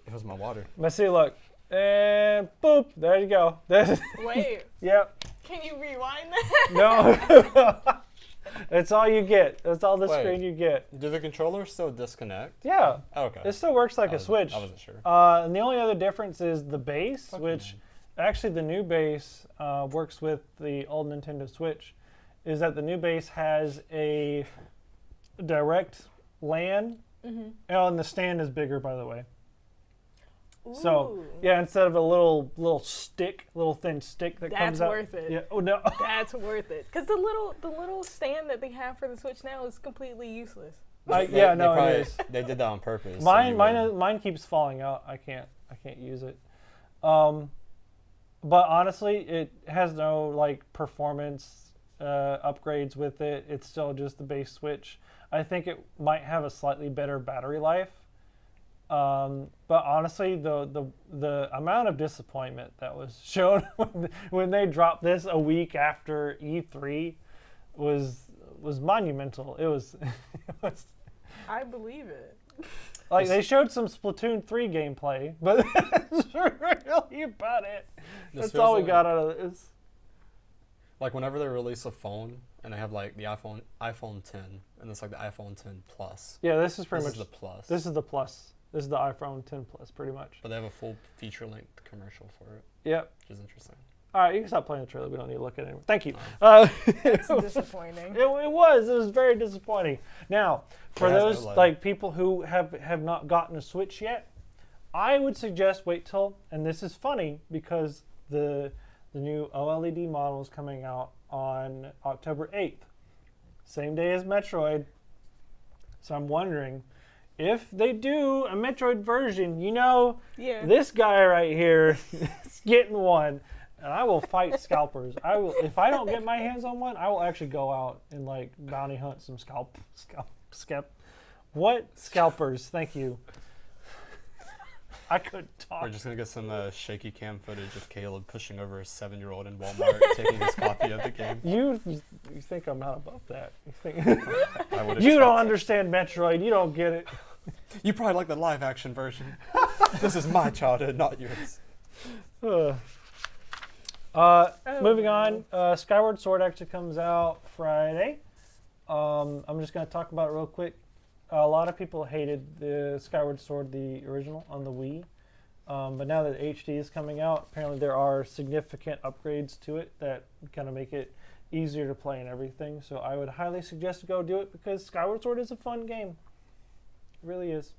It was my water. Let's see, look. And boop, there you go. wait. Yep. Can you rewind that? No. That's all you get. That's all the Wait. screen you get. Do the controllers still disconnect? Yeah. Oh, okay. It still works like a I Switch. wasn't sure. And the only other difference is the base, Fuck which man. actually the new base works with the old Nintendo Switch, is that the new base has a direct LAN. Mm-hmm. Oh, and the stand is bigger, by the way. So, Ooh. yeah, instead of a little thin stick that That's comes out. worth it. Yeah. Oh no. That's worth it. Because the little stand that they have for the Switch now is completely useless. Yeah, no, it is. They did that on purpose. so Mine, you mine, would- mine keeps falling out. I can't use it. But honestly, it has no like performance upgrades with it. It's still just the base Switch. I think it might have a slightly better battery life. But honestly, the amount of disappointment that was shown when they dropped this a week after E3 was monumental. It was, I believe it. like they showed some Splatoon 3 gameplay, but that's really about it. This That's feels all we like- got out of this. Like whenever they release a phone and they have like the iPhone 10 and it's like the iPhone 10 Plus. Yeah, this is pretty This is much the Plus. this is the Plus. This is the iPhone 10 Plus, pretty much. But they have a full feature-length commercial for it, Yep. which is interesting. All right, you can stop playing the trailer. We don't need to look at it anymore. Thank you. That's disappointing. It was very disappointing. Now, for It has those OLED. like people who have not gotten a Switch yet, I would suggest wait till, and this is funny because the new OLED model is coming out on October 8th, same day as Metroid. So I'm wondering if they do a Metroid version, Yeah. this guy right here is getting one. And I will fight scalpers. I will, if I don't get my hands on one, I will actually go out and like bounty hunt some scalpers. Thank you. I couldn't talk. We're just gonna get some shaky cam footage of Caleb pushing over a 7-year-old in Walmart taking his copy of the game. You think I'm not above that? You think I would you don't expect- understand Metroid? You don't get it. You probably like the live action version. This is my childhood, not yours. Moving on, Skyward Sword actually comes out Friday. I'm just going to talk about it real quick. A lot of people hated the Skyward Sword, the original, on the Wii. But now that HD is coming out, apparently there are significant upgrades to it that kind of make it easier to play and everything. So I would highly suggest to go do it because Skyward Sword is a fun game. It really is.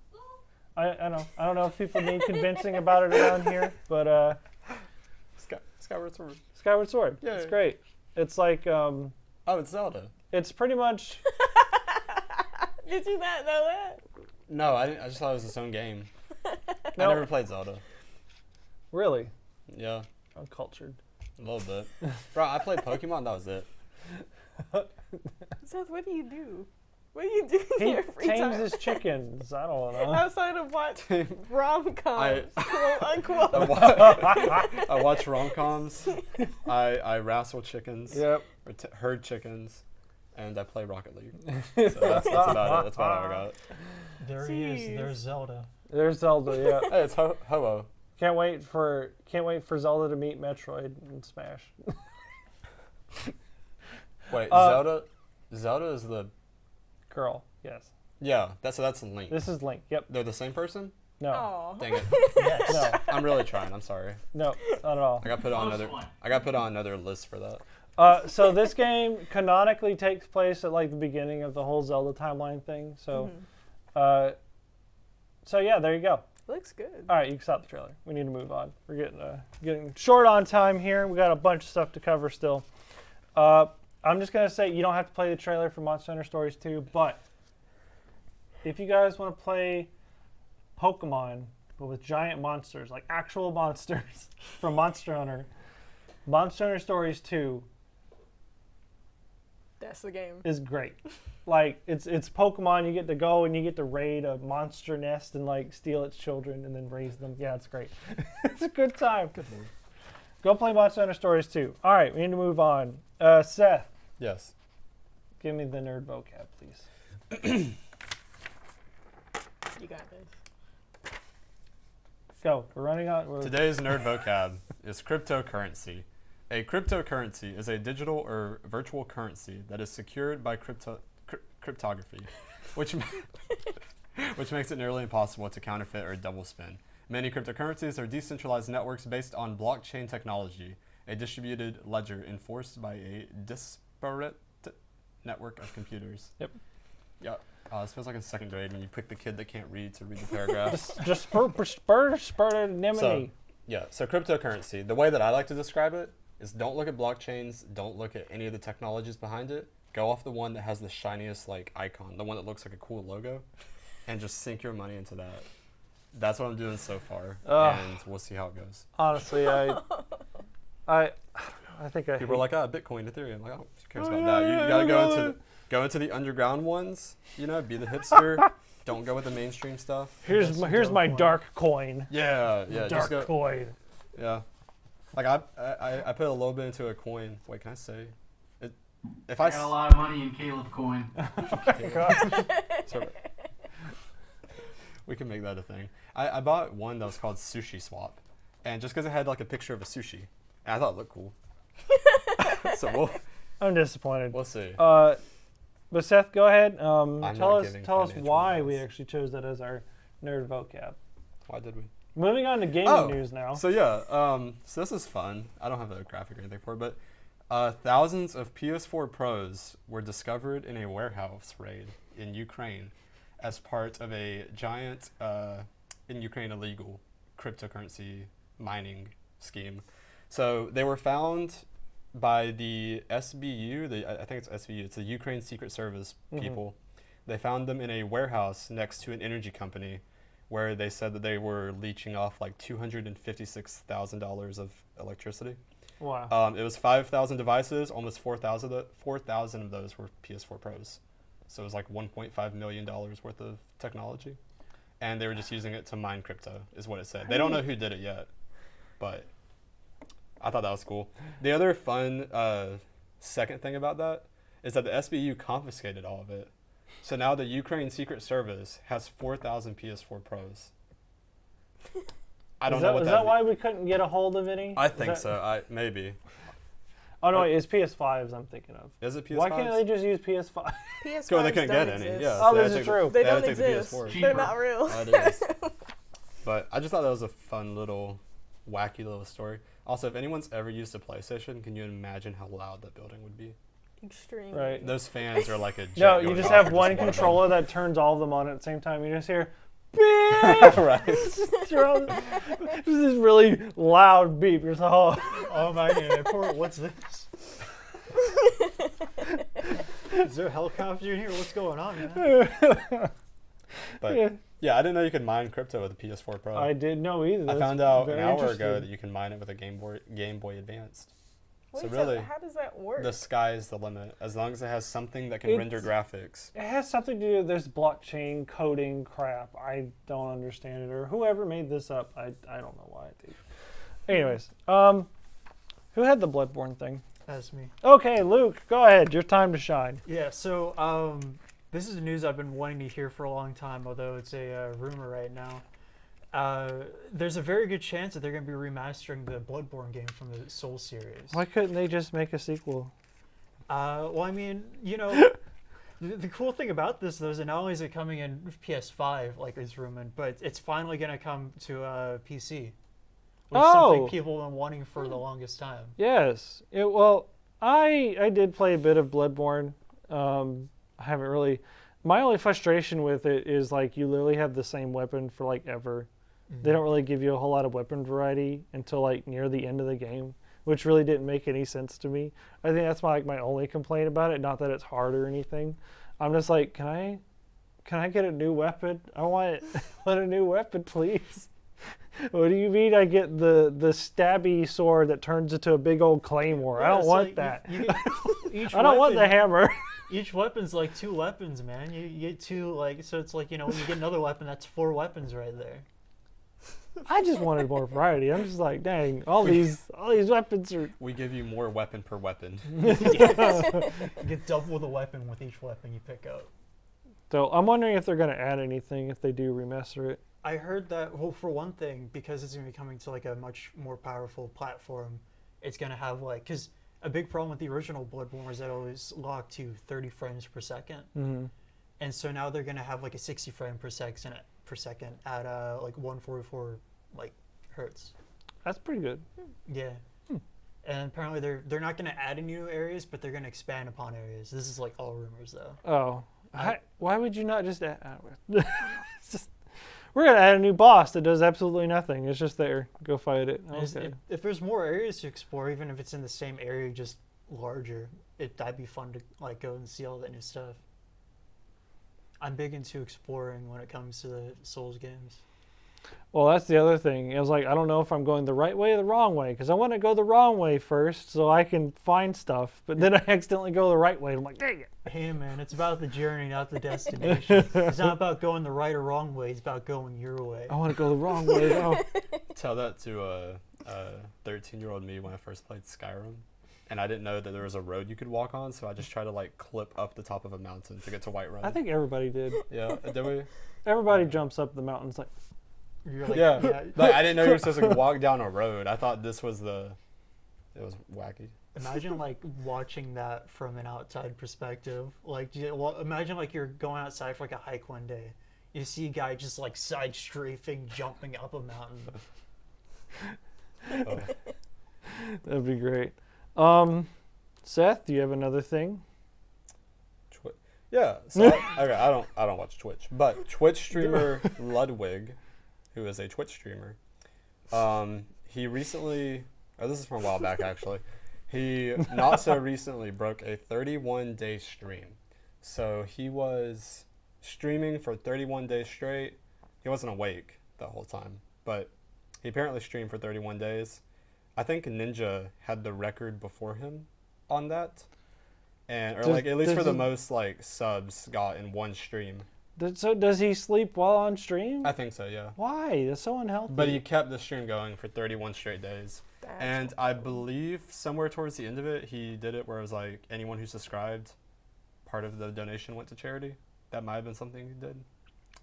I know. I don't know if people need convincing about it around here, but Skyward Sword. Skyward Sword. Yeah. It's great. It's like Oh, it's Zelda. it's pretty much Did you not know that? No, I just thought it was its own game. No. I never played Zelda. really Yeah, uncultured. a little bit. Bro, I played Pokemon. That was it. Seth, what do you do? What do you do in He your free tames time? his chickens. I don't know. Outside of watch rom-coms, quote unquote. I watch rom-coms. I wrestle chickens. Yep. Or herd chickens. And I play Rocket League. So that's about it. That's about all I got. There he is. Jeez. There's Zelda. There's Zelda. Yeah. Hey, it's Ho-Oh. Can't wait for Zelda to meet Metroid in Smash. Wait, Uh, Zelda is the... Girl. Yes. Yeah, that's Link. This is Link. Yep. They're the same person? No. Aw. Dang it. Yes. No. I'm really trying. I'm sorry. No. Not at all. I got put on Close another. one. I got put on another list for that. So this game canonically takes place at like the beginning of the whole Zelda timeline thing. So, so yeah, there you go. Looks good. All right, you can stop the trailer. We need to move on. We're getting short on time here. We got a bunch of stuff to cover still. I'm just gonna say you don't have to play the trailer for Monster Hunter Stories 2, but if you guys want to play Pokemon but with giant monsters, like actual monsters from Monster Hunter Stories 2 That's the game. is great. Like it's Pokemon. You get to go and you get to raid a monster nest and like steal its children and then raise them. Yeah, it's great. It's a good time. Go play Monster Hunter Stories 2. All right, we need to move on. Seth, Yes. give me the nerd vocab, please. You got this. Go. We're running on. Today's nerd vocab is cryptocurrency. A cryptocurrency is a digital or virtual currency that is secured by cryptography, which makes it nearly impossible to counterfeit or double spend. Many cryptocurrencies are decentralized networks based on blockchain technology, a distributed ledger enforced by a disparate network of computers. Yep. Yeah. This feels like in second grade when you pick the kid that can't read to read the paragraphs. Just spur So, yeah, so cryptocurrency, the way that I like to describe it is don't look at blockchains, don't look at any of the technologies behind it. Go off the one that has the shiniest like icon, the one that looks like a cool logo, and just sink your money into that. That's what I'm doing so far, and we'll see how it goes. Honestly, I think I. People are like, Bitcoin, Ethereum. Like, oh, who cares about that? You gotta go into the underground ones. You know, be the hipster. Don't go with the mainstream stuff. Here's my dark coin. Yeah, Dark just go. coin. Yeah, like I put a little bit into a coin. Wait, can I say? If I got a lot of money in Caleb coin. So, we can make that a thing. I bought one that was called Sushi Swap, and just because it had like a picture of a sushi, and I thought it looked cool. So I'm disappointed. we'll see. But Seth, go ahead. not Tell us giving why financial we advice. actually chose that as our nerd vocab. Why did we? Moving on to gaming news now. So yeah, so this is fun. I don't have a graphic or anything for it, but thousands of PS4 Pros were discovered in a warehouse raid in Ukraine as part of a giant, in Ukraine, illegal cryptocurrency mining scheme. So they were found by the SBU, I think it's SBU, it's the Ukraine Secret Service people. They found them in a warehouse next to an energy company where they said that they were leeching off like $256,000 of electricity. Wow. It was 5,000 devices, almost 4,000 of those were PS4 Pros. So it was like $1.5 million worth of technology. And they were just using it to mine crypto, is what it said. They don't know who did it yet, but I thought that was cool. The other fun second thing about that is that the SBU confiscated all of it. So now the Ukraine Secret Service has 4,000 PS4 Pros. I don't know what Is that why we couldn't get a hold of any? I think so. Maybe. Oh no, wait, it's PS5s I'm thinking of. Is it PS5? Why can't they just use PS5? PS5s Cool, they couldn't don't get any. exist. Yeah, Oh, so this had is to true. They had to don't take the exist. PS4. They're not real. Oh, it is. But I just thought that was a fun little, wacky little story. Also, if anyone's ever used a PlayStation, can you imagine how loud that building would be? Extreme. Right. Those fans are like a jet No, you going just off have for one of them. controller that turns all of them on at the same time. You just hear beep. Right. Just this really loud beep. You're just like, oh. Oh my airport, what's this? Is there a helicopter in here? What's going on, man? But yeah, I didn't know you could mine crypto with a PS4 Pro. I didn't know either. I That's found out an very hour ago interesting. that you can mine it with a Game Boy Advanced. Wait, So so really, how does that work? the sky is the limit. As long as it has something that can It's- render graphics. It has something to do with this blockchain coding crap. I don't understand it, or whoever made this up. I don't know why. Anyways, who had the Bloodborne thing? That's me. Okay, Luke, go ahead. Your time to shine. Yeah, so this is news I've been wanting to hear for a long time, although it's a rumor right now. There's a very good chance that they're going to be remastering the Bloodborne game from the Soul series. Why couldn't they just make a sequel? Well, I mean, you know, the cool thing about this, though, is that not only is it coming in PS5, like it's rumored, but it's finally going to come to PC. Which is something people have been wanting for the longest time. Yes. Well, I did play a bit of Bloodborne. I haven't really. My only frustration with it is like you literally have the same weapon for like ever. They don't really give you a whole lot of weapon variety until like near the end of the game, which really didn't make any sense to me. I think that's my only complaint about it. Not that it's hard or anything. I'm just like, can I get a new weapon? I want a new weapon, please. What do you mean I get the stabby sword that turns into a big old claymore? I don't want that. Each I don't want the weapon- hammer. Each weapon's like 2 weapons, man. You get 2, like, so it's like, you know, when you get another weapon, that's 4 weapons right there. I just wanted more variety. I'm just like, dang, all these weapons are. We give you more weapon per weapon. You get double the weapon with each weapon you pick up. So I'm wondering if they're gonna add anything if they do remaster it. I heard that, well, for one thing, because it's going to be coming to like a much more powerful platform, it's going to have like, because a big problem with the original Bloodborne was that it was locked to 30 frames per second. Mm-hmm. And so now they're going to have like a 60 frame per second at like 144 like hertz. That's pretty good. Yeah. And apparently they're not going to add any new areas, but they're going to expand upon areas. This is like all rumors though. Oh, why would you not just add? It's just, we're gonna add a new boss that does absolutely nothing. It's just there. Go fight it. Okay. If there's more areas to explore, even if it's in the same area, just larger, that'd be fun to like go and see all that new stuff. I'm big into exploring when it comes to the Souls games. Well, that's the other thing. It was like, I don't know if I'm going the right way or the wrong way, because I want to go the wrong way first so I can find stuff, but then I accidentally go the right way. I'm like, dang it. Hey man, it's about the journey, not the destination. It's not about going the right or wrong way, it's about going your way. I want to go the wrong way. Oh. Tell that to a 13-year-old me when I first played Skyrim. And I didn't know that there was a road you could walk on, so I just tried to like clip up the top of a mountain to get to Whiterun. I think everybody did. Yeah, did we? Everybody jumps up the mountains like, You're like, Yeah. Like, I didn't know you were supposed to walk down a road. I thought this was it was wacky. Imagine like watching that from an outside perspective. Like, imagine like you're going outside for like a hike one day. You see a guy just like side strafing, jumping up a mountain. Oh. that'd be great. Seth, do you have another thing? Yeah. So okay, I don't watch Twitch, but Twitch streamer Ludwig, who is a Twitch streamer, he recently, this is from a while back actually, he not so recently broke a 31-day stream. So he was streaming for 31 days straight. He wasn't awake the whole time, but he apparently streamed for 31 days. I think Ninja had the record before him on that. And at least for the most like subs got in one stream. So does he sleep while on stream? I think so, yeah. Why? That's so unhealthy. But he kept the stream going for 31 straight days. And I believe somewhere towards the end of it, he did it where it was like anyone who subscribed, part of the donation went to charity. That might have been something he did.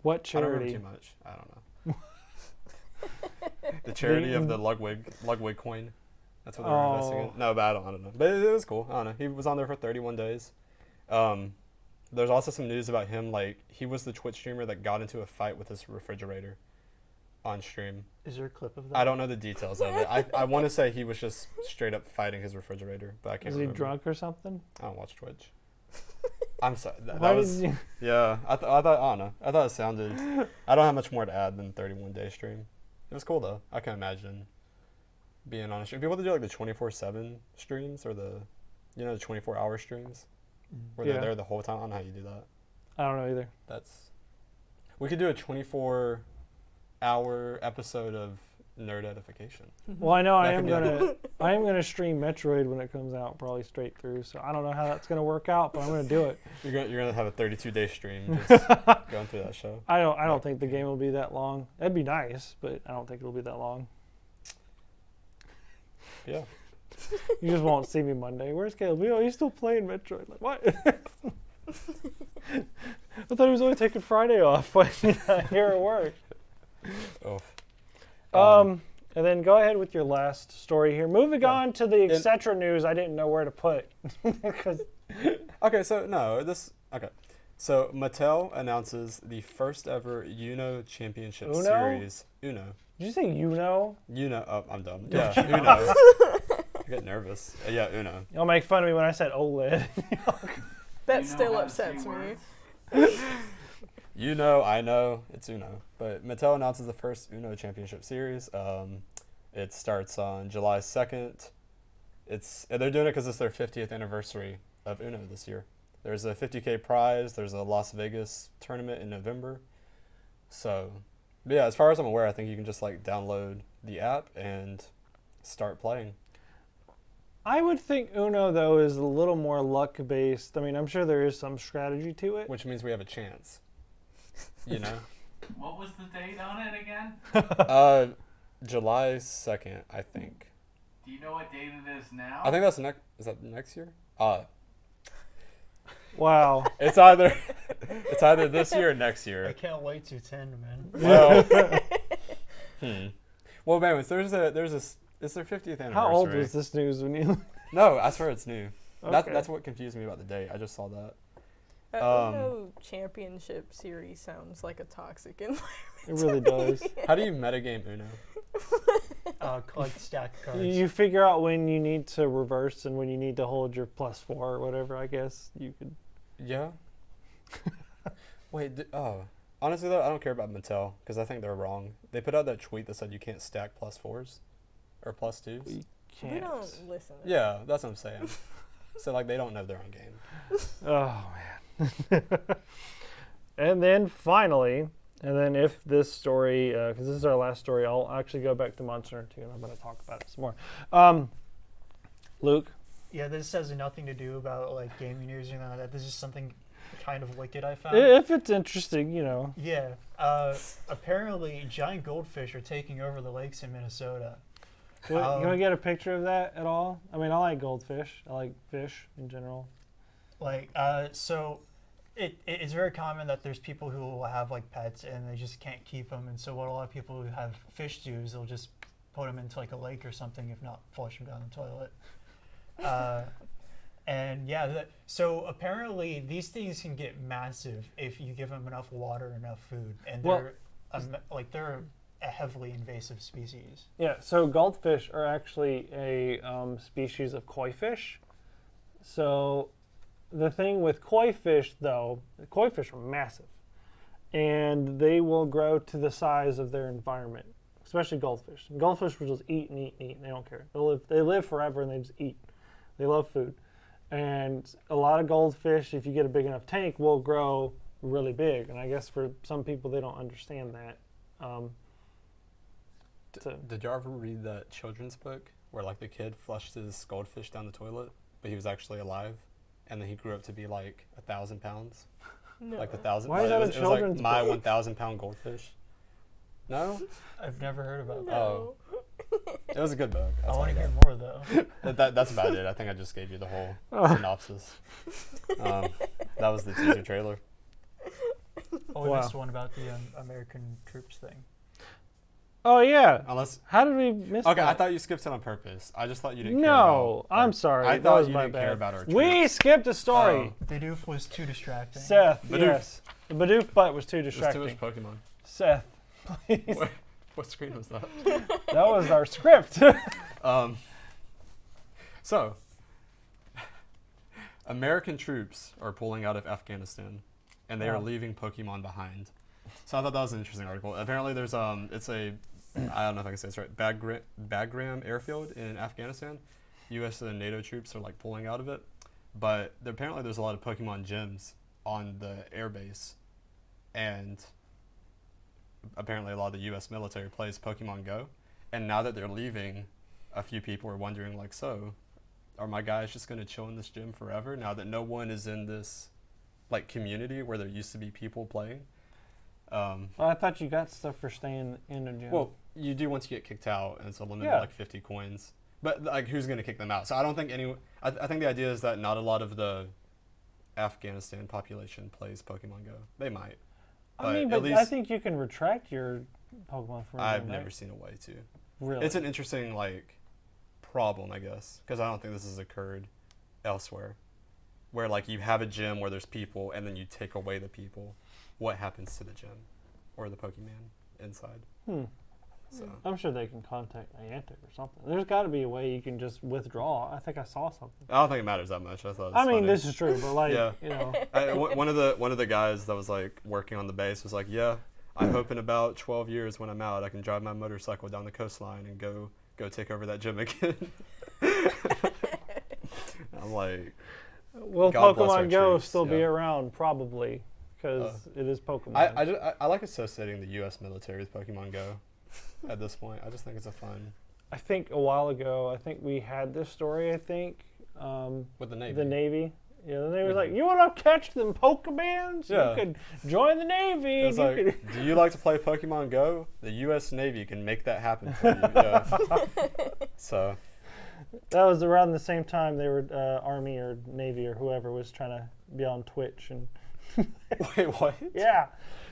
What I don't charity? remember too much. I don't know. The charity of the Ludwig coin. That's what they were investing in. No, but I don't know. But it was cool. I don't know. He was on there for 31 days. There's also some news about him. Like, he was the Twitch streamer that got into a fight with his refrigerator on stream. Is there a clip of that? I don't know the details of it. I want to say he was just straight up fighting his refrigerator, but I can't remember. Is he drunk or something? I don't watch Twitch. I'm sorry. That Why was, did you? yeah, I thought, I don't know. I thought it sounded, I don't have much more to add than 31-day stream. It was cool, though. I can imagine being on a stream. People that do, like, the 24/7 streams or the 24-hour streams where Yeah. they're there the whole time. I don't know how you do that. I don't know either. We could do a 24-hour episode of Nerd Edification. Well, I know I That am could be I am gonna stream Metroid when it comes out, probably straight through. So I don't know how that's gonna work out, but I'm gonna do it. You're gonna have a 32-day stream just going through that show. I don't think the game will be that long. That'd be nice, but I don't think it'll be that long. Yeah. You just won't see me Monday. Where's Caleb? Oh, he's still playing Metroid. Like what? I thought he was only taking Friday off. Here at work. Oh. And then go ahead with your last story here. Moving Yeah. on to the etc. news, I didn't know where to put. Okay, so Mattel announces the first ever Uno Championship Uno? Series. Uno. Did you say you know? Uno. Oh, I'm dumb. Yeah, Uno. I get nervous. Yeah, Uno. Y'all make fun of me when I said OLED. That You know still how to say upsets me. words. You know, I know, it's Uno. But Mattel announces the first Uno Championship Series. It starts on July 2nd. They're doing it because it's their 50th anniversary of Uno this year. There's a $50K prize. There's a Las Vegas tournament in November. So, but yeah, as far as I'm aware, I think you can just like download the app and start playing. I would think Uno, though, is a little more luck-based. I mean, I'm sure there is some strategy to it. Which means we have a chance. You know? What was the date on it again? July 2nd, I think. Do you know what date it is now? I think that's is that next year? Wow. It's either this year or next I year. can't wait to 10, man. Well, Well, man, it's their 50th anniversary. How old was this news when you... No, I swear it's new. Okay. That's what confused me about the date. I just saw that. Uno Championship Series sounds like a toxic environment. It really does. How do you metagame Uno? Collect stack cards. You figure out when you need to reverse and when you need to hold your +4 or whatever, I guess. You could... Yeah. Wait. Honestly though, I don't care about Mattel because I think they're wrong. They put out that tweet that said you can't stack +4s or +2s. We We can't. don't listen to Yeah, that's what I'm saying. So like they don't know their own game. Oh, man. And then finally, if this story, because this is our last story, I'll actually go back to Monster Hunter 2 and I'm going to talk about it some more. Luke? Yeah, this has nothing to do about like gaming news or anything like that. This is something kind of wicked I found. If it's interesting, Yeah. Apparently, giant goldfish are taking over the lakes in Minnesota. Can we get a picture of that at all? I mean, I like goldfish. I like fish in general. So it's very common that there's people who will have like pets and they just can't keep them. And so what a lot of people who have fish do is they'll just put them into like a lake or something, if not flush them down the toilet. And yeah, so apparently these things can get massive if you give them enough water, enough food, and they're a heavily invasive species. Yeah, so goldfish are actually a species of koi fish. So the thing with koi fish, though, koi fish are massive. And they will grow to the size of their environment, especially goldfish. And goldfish will just eat and eat and eat, and they don't care. They live forever, and they just eat. They love food. And a lot of goldfish, if you get a big enough tank, will grow really big. And I guess for some people, they don't understand that. Did y'all ever read that children's book where like the kid flushed his goldfish down the toilet, but he was actually alive, and then he grew up to be like 1,000 pounds? No. Like 1,000. Why is that a it was like children's my book? 1,000 pound goldfish. No? I've never heard about that. No. It was a good book. I That's want to all hear got. more though. That's about it. I think I just gave you the whole synopsis. That was the teaser trailer. Oh, we Wow. missed one about the American troops thing. Oh yeah. Unless How did we miss okay, that? I thought you skipped it on purpose. I just thought you didn't care No, about. I'm sorry. I that thought was you my didn't bad. care about our troops. We skipped a story. Bidoof was too distracting. Seth, Bidoof. yes. The Bidoof butt was too There's too distracting. much Pokemon. Seth, please. Wait, what screen was that? That was our script. So, American troops are pulling out of Afghanistan, and they are Wow. leaving Pokemon behind. So I thought that was an interesting article. Apparently, there's it's a I don't know if I can say this right. Bagram airfield in Afghanistan. U.S. and NATO troops are like pulling out of it, but apparently there's a lot of Pokemon gyms on the airbase, and apparently a lot of the U.S. military plays Pokemon Go. And now that they're leaving, a few people are wondering, like, so, are my guys just going to chill in this gym forever now that no one is in this, like, community where there used to be people playing? Well, I thought you got stuff for staying in a gym. Well, you do once you get kicked out, and it's a limit Yeah. of, like, 50 coins. But, like, who's going to kick them out? So I don't think I think the idea is that not a lot of the Afghanistan population plays Pokemon Go. They might. I mean, at but least I think you can retract your Pokemon from a I've gym, never right? seen a way to. Really? It's an interesting, like, problem, I guess, because I don't think this has occurred elsewhere, where, like, you have a gym where there's people, and then you take away the people. What happens to the gym or the Pokemon inside? So I'm sure they can contact Niantic or something. There's got to be a way you can just withdraw. I think I saw something. I don't think it matters that much. I thought it was I mean, funny. this is true, but like, Yeah. you know, One of the guys that was like working on the base was like, yeah, I hope in about 12 years when I'm out, I can drive my motorcycle down the coastline and go take over that gym again. I'm like, will God bless our Pokemon Go troops, still be yeah. around? Probably, because it is Pokemon. I like associating the U.S. military with Pokemon Go. At this point, I just think it's a fun I think a while ago, I think we had this story. I think with the Navy. the Navy. Yeah, the Navy was like, "You want to catch them Pokemons? Yeah. You could join the Navy." It's and you like, could-" do you like to play Pokemon Go? The U.S. Navy can make that happen for you. Yeah. So, That was around the same time they were Army or Navy or whoever was trying to be on Twitch and wait, what? yeah,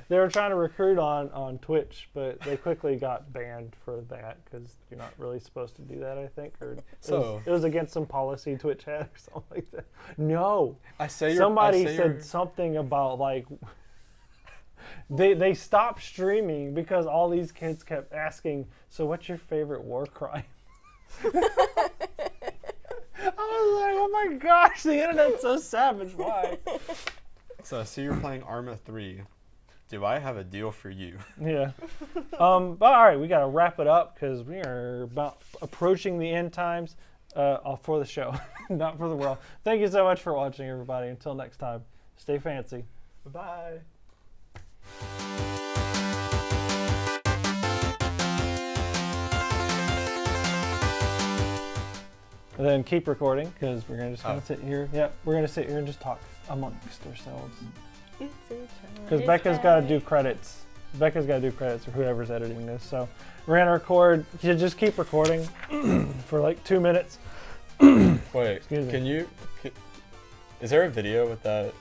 they were trying to recruit on Twitch, but they quickly got banned for that because you're not really supposed to do that. I think, or it was against some policy Twitch had or something like that. No, somebody said something about like they stopped streaming because all these kids kept asking, "So what's your favorite war crime?" I was like, "Oh my gosh, the internet's so savage. Why?" So I see you're playing Arma 3. Do I have a deal for you? Yeah. But all right, we got to wrap it up because we are about approaching the end times for the show, not for the world. Thank you so much for watching, everybody. Until next time, stay fancy. Bye. And then keep recording because we're gonna sit here. Yeah, we're gonna sit here and just talk amongst ourselves. Because Becca's got to do credits. Becca's got to do credits for whoever's editing this. So we're gonna record. You just keep recording for like 2 minutes. Wait, Excuse me. can you? Is there a video with the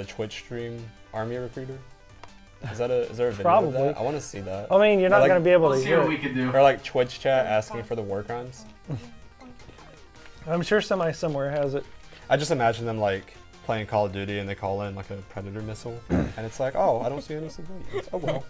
Twitch stream Army recruiter? Is there a video Probably. of that? I want to see that. I mean, you're not like- gonna be able We'll to see hear what we it. can do. Or like Twitch chat asking for the war crimes. I'm sure somebody somewhere has it. I just imagine them like playing Call of Duty and they call in like a predator missile, and it's like, oh, I don't see any civilians. Oh well.